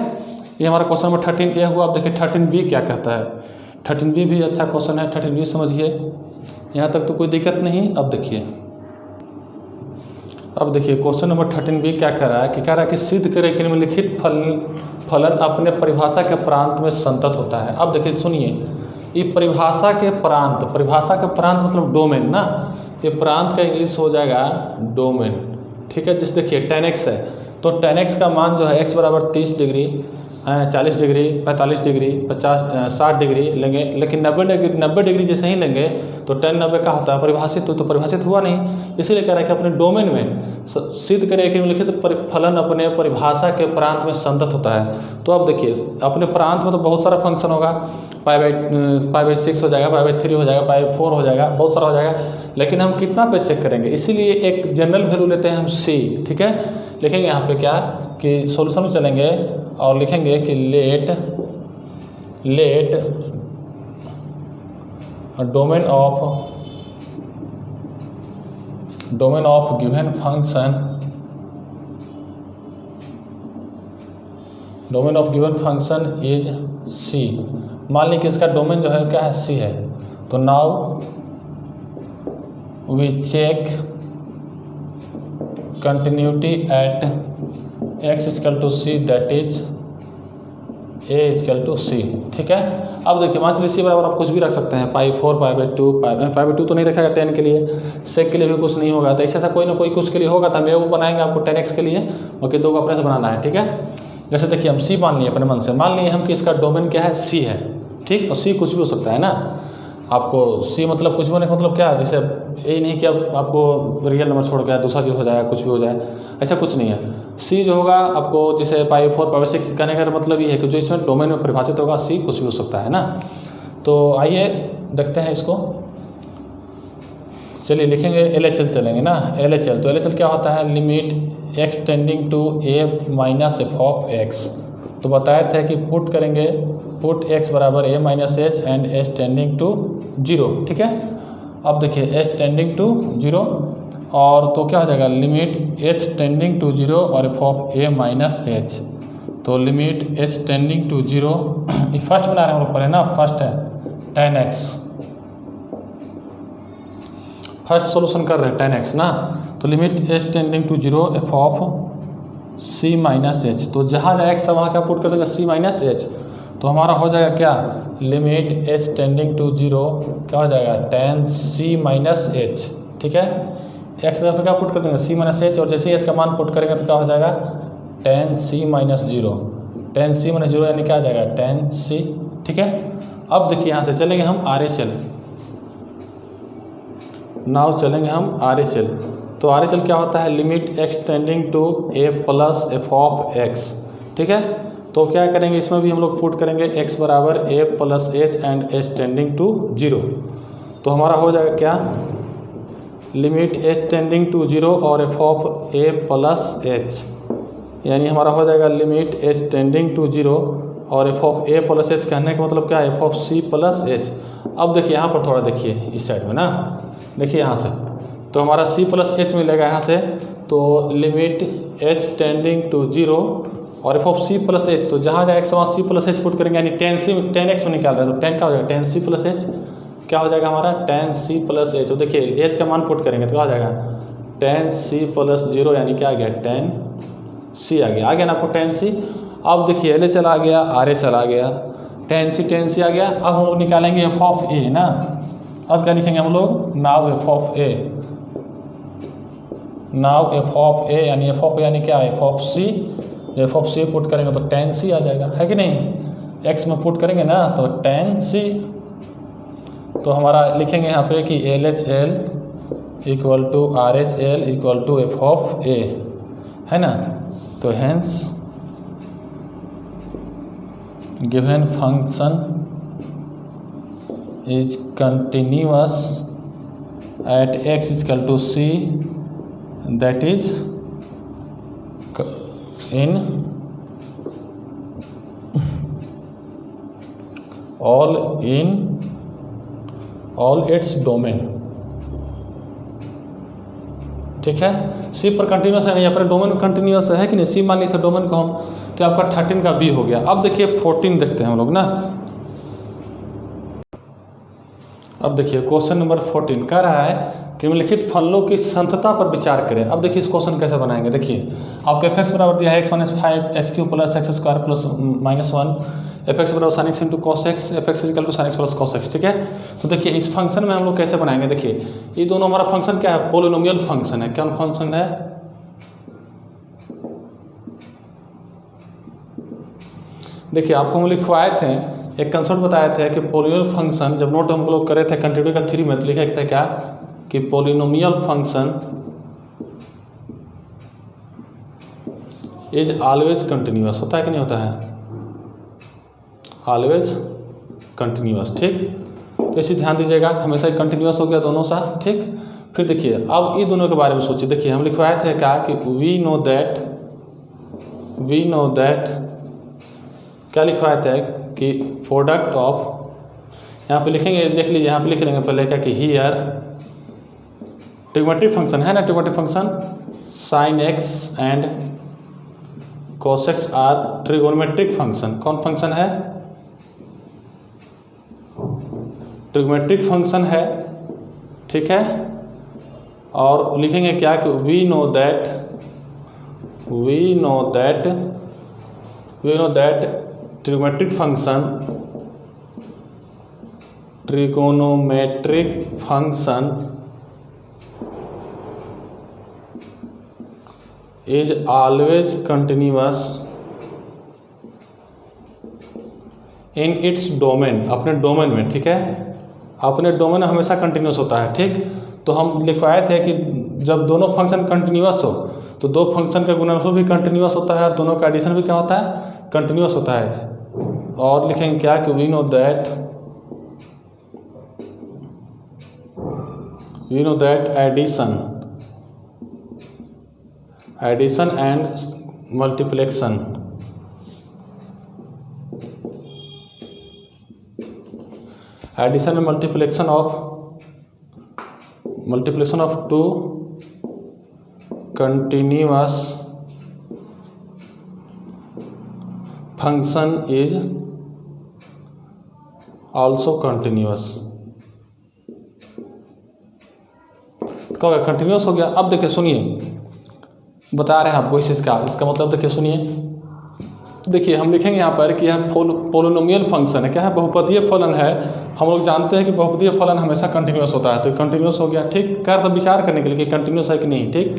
Speaker 1: ये हमारा क्वेश्चन नंबर 13A हुआ। अब देखिए 13B क्या कहता है, 13B भी अच्छा क्वेश्चन है, 13B समझिए, यहाँ तक तो कोई दिक्कत नहीं। अब देखिए क्वेश्चन नंबर 13B क्या कह रहा है, कि कह रहा है कि सिद्ध करें कि निम्नलिखित फलन अपने परिभाषा के प्रांत में संतत होता है। अब देखिए सुनिए, ये परिभाषा के प्रांत मतलब डोमेन ना, ये प्रांत का इंग्लिश हो जाएगा डोमेन। ठीक है, जिस देखिए 10x है, तो 10x का मान जो है x बराबर 30 डिग्री, 40 डिग्री, 45 डिग्री, 60 डिग्री लेंगे, लेकिन 90 डिग्री जैसे ही लेंगे तो 10 90 का होता है परिभाषित, तो परिभाषित हुआ नहीं। इसीलिए कह रहा है कि अपने डोमेन में सिद्ध करें कि निम्नलिखित फलन अपने परिभाषा के प्रांत में संतत होता है। तो अब देखिए अपने प्रांत में तो बहुत सारा फंक्शन होगा, π/6 हो जाएगा, π/3 हो जाएगा, π/4 हो जाएगा, बहुत सारा हो जाएगा, लेकिन हम कितना पे चेक करेंगे, इसीलिए एक जनरल वैल्यू लेते हैं हम c। ठीक है, लिखेंगे यहाँ पे क्या कि सॉल्यूशन में चलेंगे और लिखेंगे कि let domain of given function is c। मान लीजिए कि इसका डोमेन जो है क्या है, c है, तो now we check continuity at x equal to c, that is a equal to c। ठीक है, अब देखिए मान लीजिए c बराबर आप कुछ भी रख सकते हैं, π/4, π/2 तो नहीं रखेगा 10 के लिए, sec के लिए भी कुछ नहीं होगा, तो ऐसा कोई ना कोई कुछ के लिए होगा, तो हम वो बनाएंगे आपको 10x के लिए, ओके, 2 को अपने से बनाना है। ठीक है, जैसे देखिए हम c मान लिए अपने मन से, मान लिए हम कि इसका डोमेन क्या है, c है। ठीक, और c कुछ भी हो सकता है ना, आपको c मतलब कुछ भी होने का मतलब क्या है, जैसे यही नहीं कि अब आपको रियल नंबर छोड़ के दूसरा चीज़ हो जाएगा, कुछ भी हो जाए, ऐसा कुछ नहीं है। c जो होगा आपको जैसे π/4, π/6 कहने का मतलब ये है कि जो इसमें डोमेन में परिभाषित होगा c कुछ भी हो सकता है ना। तो आइए देखते हैं इसको, चलिए लिखेंगे LHL चलेंगे ना, LHL। तो LHL क्या होता है, limit x tending to a minus f of x. तो बताए थे कि पुट करेंगे, पुट एक्स बराबर a minus h and h tending to 0, ठीक है। अब देखिए एच टेंडिंग टू 0 और तो क्या हो जाएगा, लिमिट एच टेंडिंग टू 0 और F of a minus h. तो लिमिट एच टेंडिंग टू 0, ये फर्स्ट बना रहे हैं हम लोग, पर है ना, फर्स्ट है tan x, फर्स्ट सोल्यूशन कर रहे हैं tan x ना। तो limit h tending to 0 f of c minus h. तो जहाँ जाए x वहाँ क्या पुट कर देगा, सी माइनस एच। तो हमारा हो जाएगा क्या, लिमिट एच टेंडिंग टू 0 क्या हो जाएगा, tan सी माइनस एच, ठीक है। x जगह पर क्या पुट कर देंगे, सी माइनस एच, और जैसे ही इसका मान पुट करेंगे तो क्या हो जाएगा, tan सी माइनस 0, tan सी माइनस 0 यानी क्या आ जाएगा, tan सी, ठीक है। अब देखिए यहाँ से चलेंगे हम RHL, नाउ चलेंगे हम RHL। तो RHL क्या होता है, limit x tending to a plus f of x, ठीक है। तो क्या करेंगे, इसमें भी हम लोग पुट करेंगे x बराबर a plus h and h tending to 0। तो हमारा हो जाएगा क्या, लिमिट एच टेंडिंग टू 0 और F of a plus h, यानी हमारा हो जाएगा लिमिट एच टेंडिंग टू 0 और F of a plus h. कहने का मतलब क्या है, f of c plus h. अब देखिए यहाँ पर थोड़ा देखिए इस साइड में ना, देखिए यहाँ से, तो हमारा सी प्लस एच मिलेगा यहाँ से। तो लिमिट एच टेंडिंग टू 0 और F of c plus h, तो जहाँ जाए एक्स वहाँ सी प्लस एच पुट करेंगे, यानी tan x में निकाल रहे हैं, तो tan क्या हो जाएगा, tan सी प्लस एच, क्या हो जाएगा हमारा, tan सी प्लस एच। तो देखिए एच का मान पुट करेंगे तो क्या हो जाएगा, tan सी प्लस 0 यानी क्या आ गया, tan सी आ गया ना आपको, tan सी। अब देखिए LHL आ गया, RHL आ गया, tan सी आ गया। अब हम लोग निकालेंगे एफ ऑफ ए ना। अब क्या लिखेंगे हम लोग, now F of a, now F of ए यानी एफ ऑफ ए यानी क्या, f of c. F of c put करेंगे तो tan सी आ जाएगा, है कि नहीं। एक्स में पुट करेंगे ना तो tan सी। तो हमारा लिखेंगे यहाँ पे कि LHL equal to RHL equal to f of a, है ना। तो hence given function is continuous at x equal to c, that is in all its domain, ठीक है। सी पर कंटिन्यूस है, यहाँ पर डोमेन में कंटिन्यूस है कि नहीं, सी मान ली थे डोमेन को हम, तो आपका 13 का बी हो गया। अब देखिए 14 देखते हैं हम लोग ना। अब देखिए क्वेश्चन नंबर 14 कह रहा है कि निम्नलिखित फलनों की संतता पर विचार करें। अब देखिए इस क्वेश्चन कैसे बनाएंगे, देखिए आपको एफ एक्स बराबर दिया है x minus 5 x cube plus x square plus minus 1, f x बराबर sine x into cos x, f x equal to sine x plus cos x, ठीक है। तो देखिए इस फंक्शन में हम लोग कैसे बनाएंगे, देखिए ये दोनों हमारा फंक्शन क्या है, पोलिनोमियल फंक्शन है। क्या फंक्शन है, देखिए आपको हम लिखवाए थे, एक कंसेप्ट बताए थे कि पोलिनोमियल फंक्शन, जब नोट हम लोग करे थे कंटिन्यूटी का 3 में, तो लिखे थे क्या कि polynomial function is always continuous, होता है कि नहीं होता है, ऑलवेज कंटिन्यूअस, ठीक। तो इसी ध्यान दीजिएगा, हमेशा कंटिन्यूअस हो गया दोनों साथ, ठीक। फिर देखिए अब ये दोनों के बारे में सोचिए, देखिए हम लिखवाए थे क्या कि वी नो दैट क्या लिखवाए थे कि प्रोडक्ट ऑफ, यहाँ पे लिखेंगे, देख लीजिए यहाँ पे लिख लेंगे पहले क्या कि हियर ट्रिग्नोमेट्रिक फंक्शन है ना, trigonometric function sine x and cos x are trigonometric function. कौन फंक्शन है, ट्रिग्नोमेट्रिक फंक्शन है, ठीक है। और लिखेंगे क्या कि we know that trigonometric function is always continuous in its domain, अपने डोमेन में, ठीक है। अपने डोमेन हमेशा कंटिन्यूअस होता है, ठीक। तो हम लिखवाए थे कि जब दोनों फंक्शन कंटिन्यूअस हो तो दो फंक्शन का गुणनफल भी कंटिन्यूअस होता है और दोनों का एडिशन भी क्या होता है, कंटिन्यूअस होता है। और लिखेंगे क्या कि we know that addition and multiplication, addition and multiplication of two continuous function is also continuous. क्या हो गया? कंटिन्यूअस हो गया। अब देखिए सुनिए, बता रहे हैं आपको इस चीज़ का, इसका मतलब देखिए सुनिए, देखिए हम लिखेंगे यहाँ पर कि यह पोलिनोमियल फंक्शन है। क्या है? बहुपदीय फलन है। हम लोग जानते हैं कि बहुपदीय फलन हमेशा कंटिन्यूअस होता है, तो कंटिन्यूअस हो गया। ठीक, कर सब विचार करने के लिए कि कंटिन्यूअस है कि नहीं। ठीक,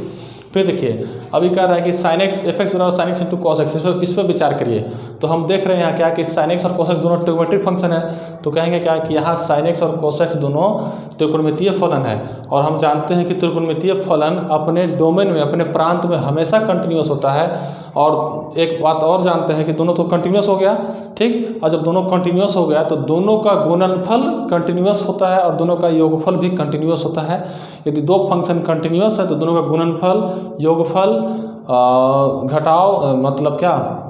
Speaker 1: फिर देखिए अभी कह रहा है कि sin x एफ एक्स बराबर sin x into cos x, इस पर विचार करिए। तो हम देख रहे हैं यहाँ क्या कि sin x और cos x दोनों ट्रिग्नोमेट्रिक फंक्शन है, तो कहेंगे क्या कि यहाँ sin x और cos x दोनों त्रिकोणमितीय फलन है। और हम जानते हैं कि त्रिकोणमितीय फलन अपने डोमेन में, अपने प्रांत में हमेशा कंटिन्यूअस होता है। और एक बात और जानते हैं कि दोनों तो कंटिन्यूअस हो गया। ठीक, और जब दोनों कंटिन्यूअस हो गया तो दोनों का गुणनफल कंटिन्यूअस होता है और दोनों का योगफल भी कंटिन्यूअस होता है। यदि दो फंक्शन कंटिन्यूअस है तो दोनों का गुणनफल, योगफल, घटाव, मतलब क्या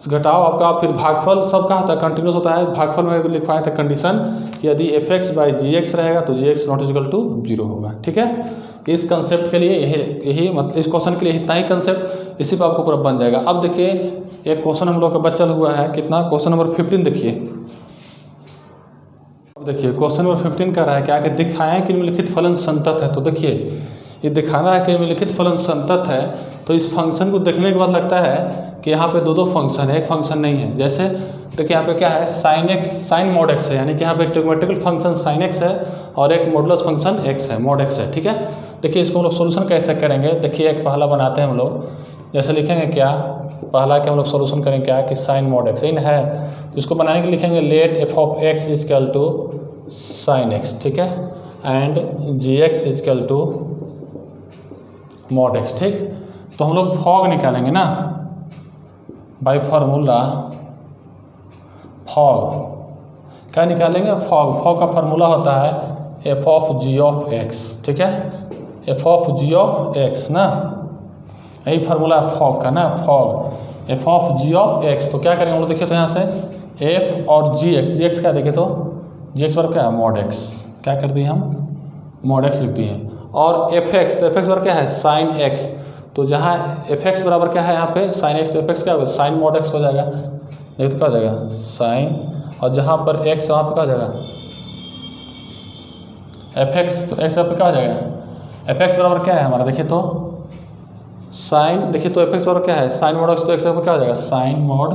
Speaker 1: घटाव आपका, फिर भागफल सबका होता है कंटिन्यूअस होता है। भागफल में लिखवाया था कंडीशन कि यदि f x by g x रहेगा तो g x not equal to 0 होगा। ठीक है, इस कंसेप्ट के लिए यही मतलब इस क्वेश्चन के लिए इतना ही कंसेप्ट, इसी पर आपको पूरा बन जाएगा। अब देखिए एक क्वेश्चन हम लोग का बचल हुआ है, कितना? क्वेश्चन नंबर 15 देखिए। अब देखिए क्वेश्चन नंबर 15 कर रहा है क्या कि दिखाएं कि निम्नलिखित फलन संतत है। तो देखिए ये दिखाना है कि निम्नलिखित फलन संतत है, तो इस फंक्शन को देखने के बाद लगता है कि यहाँ पे दो फंक्शन है, एक फंक्शन नहीं है। जैसे देखिए यहाँ पे क्या है, sine x, sine mod x है, यानी कि यहाँ पे ट्रिग्नोमेट्रिकल फंक्शन साइन एक्स है और एक मॉडुलस फंक्शन एक्स है, मॉड एक्स है। ठीक है, देखिए इसको हम लोग सोल्यूशन कैसे करेंगे। देखिए एक पहला बनाते हैं हम लोग, जैसे लिखेंगे क्या, पहला कि हम लोग सोल्यूशन करेंगे क्या कि साइन मॉड एक्स इन है, तो इसको बनाने के लिए लिखेंगे let f of x equal to sine x. ठीक है, and g x equal to mod x. ठीक, तो हम लोग फॉग निकालेंगे ना बाय फार्मूला फॉग। क्या निकालेंगे? फॉग। फॉग का फार्मूला होता है f of g of x. ठीक है, f of g of x ना, यही फार्मूला है फॉग का ना, fog f of g of x. तो क्या करेंगे हम लोग, देखिए तो यहाँ से एफ और जी एक्स क्या देखे तो जी एक्स बराबर क्या है, मॉड एक्स। क्या कर दिए हम, मॉड एक्स लिख दिए। और एफ एक्स, तो एफ एक्स बराबर क्या है, साइन एक्स। तो जहाँ एफ एक्स बराबर क्या है यहाँ पे साइन एक्स, तो एफ एक्स क्या होगा, साइन मॉड एक्स हो जाएगा। नहीं तो क्या हो जाएगा, साइन, और जहाँ पर एक्स वहाँ पर क्या हो जाएगा एफ एक्स, तो एक्स पर क्या हो जाएगा, एफ एक्स बराबर क्या है हमारा, देखिए तो साइन, देखिए तो एफ एक्स बराबर क्या है, साइन मॉड एक्स, तो एक्स पर क्या हो जाएगा, साइन मॉड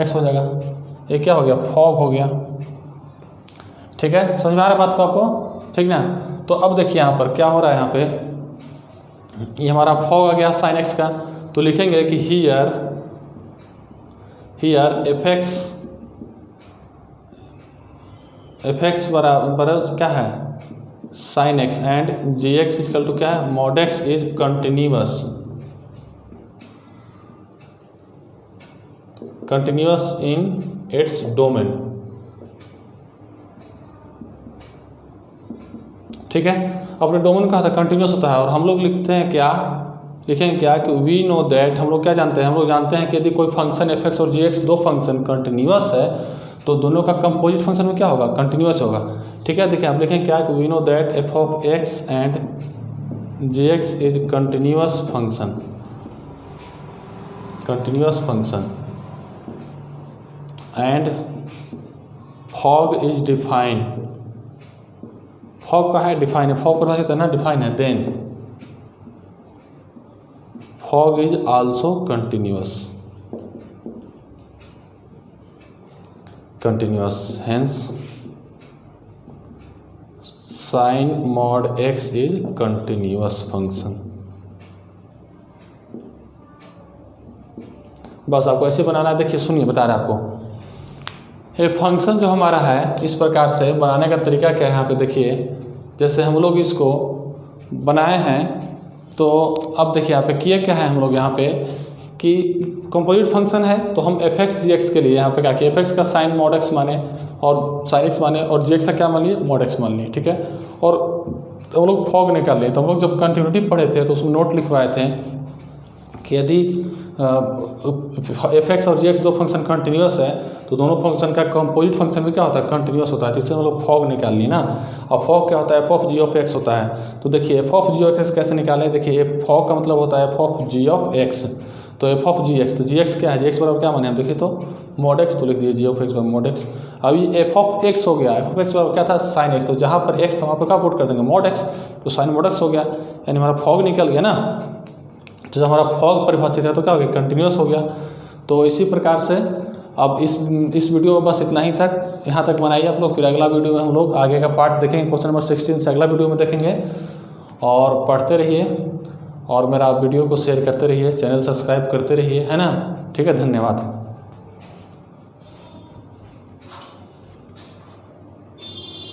Speaker 1: एक्स हो जाएगा। ये क्या हो गया, फॉग हो गया। ठीक है, समझ में आ रहा है बात को आपको, ठीक ना। तो अब देखिए यहाँ पर क्या हो रहा है, यहाँ पे ये हमारा फॉग आ गया साइन एक्स का, तो लिखेंगे कि हियर एफ एक्स बराबर क्या है, sine x, and g x equal to क्या है, mod x is continuous in its domain. ठीक है, अपने डोमेन का कंटिन्यूअस होता है। और हम लोग लिखते हैं क्या, लिखेंगे क्या कि वी नो दैट, हम लोग क्या जानते हैं, हम लोग जानते हैं कि यदि कोई फंक्शन एफ एक्स और जी एक्स दो फंक्शन कंटिन्यूअस है तो दोनों का कंपोजिट फंक्शन में क्या होगा, कंटिन्यूअस होगा। ठीक है, देखिए आप लिखेंगे क्या कि we know that f of x and g x is continuous function and fog is define. Fog का है डिफाइन है, फॉग परिभाषित है ना, डिफाइन है। Then fog is also continuous hence sine mod x is continuous function. बस आपको ऐसे बनाना है। देखिए सुनिए, बता रहे आपको ये फंक्शन जो हमारा है इस प्रकार से बनाने का तरीका क्या है। यहाँ पे देखिए, जैसे हम लोग इसको बनाए हैं, तो अब देखिए यहाँ पे किए क्या है हम लोग, यहाँ पे कि कंपोजिट फंक्शन है तो हम एफ एक्स जी एक्स के लिए यहाँ पे क्या किया, एफ एक्स का साइन मॉड एक्स माने और साइन एक्स माने, और जी एक्स का क्या मान लिए, मॉड एक्स मान लिए। ठीक है, और हम लोग फॉग निकाल लिए। तो हम लोग जब कंटिन्यूटी पढ़े थे तो उसमें नोट लिखवाए थे कि यदि एफ एक्स और जी एक्स दो फंक्शन कंटिन्यूस है तो दोनों फंक्शन का कंपोजिट फंक्शन में क्या होता है, कंटिन्यूस होता है। जिससे हम लोग फॉग निकाल ली ना। अब फॉग क्या होता है, f of g of x होता है। तो देखिए f of g of x कैसे निकालें, देखिए फॉग का मतलब होता है f of g of x. तो एफ ऑफ जी एक्स, तो जी एक्स क्या है, जी एक्स बराबर क्या माने हम देखिए तो मॉड एक्स, तो लिख दिए जी ऑफ एक्स बराबर मॉड एक्स। अब ये एफ ऑफ एक्स हो गया, एफ ऑफ एक्स बराबर क्या था, साइन एक्स। तो जहाँ पर एक्स था वहाँ पर क्या पुट कर देंगे, मॉड एक्स। तो साइन मॉड एक्स हो गया, यानी हमारा फॉग निकल गया ना। तो जब हमारा फॉग परिभाषित है तो क्या हो गया, कंटिन्यूस हो गया। तो इसी प्रकार से अब इस वीडियो में बस इतना ही तक, यहाँ तक बनाइए आप लोग। फिर अगला वीडियो में हम लोग आगे का पार्ट देखेंगे, क्वेश्चन नंबर 16 से अगला वीडियो में देखेंगे। और पढ़ते रहिए और मेरा वीडियो को शेयर करते रहिए, चैनल सब्सक्राइब करते रहिए, है ना। ठीक है, धन्यवाद।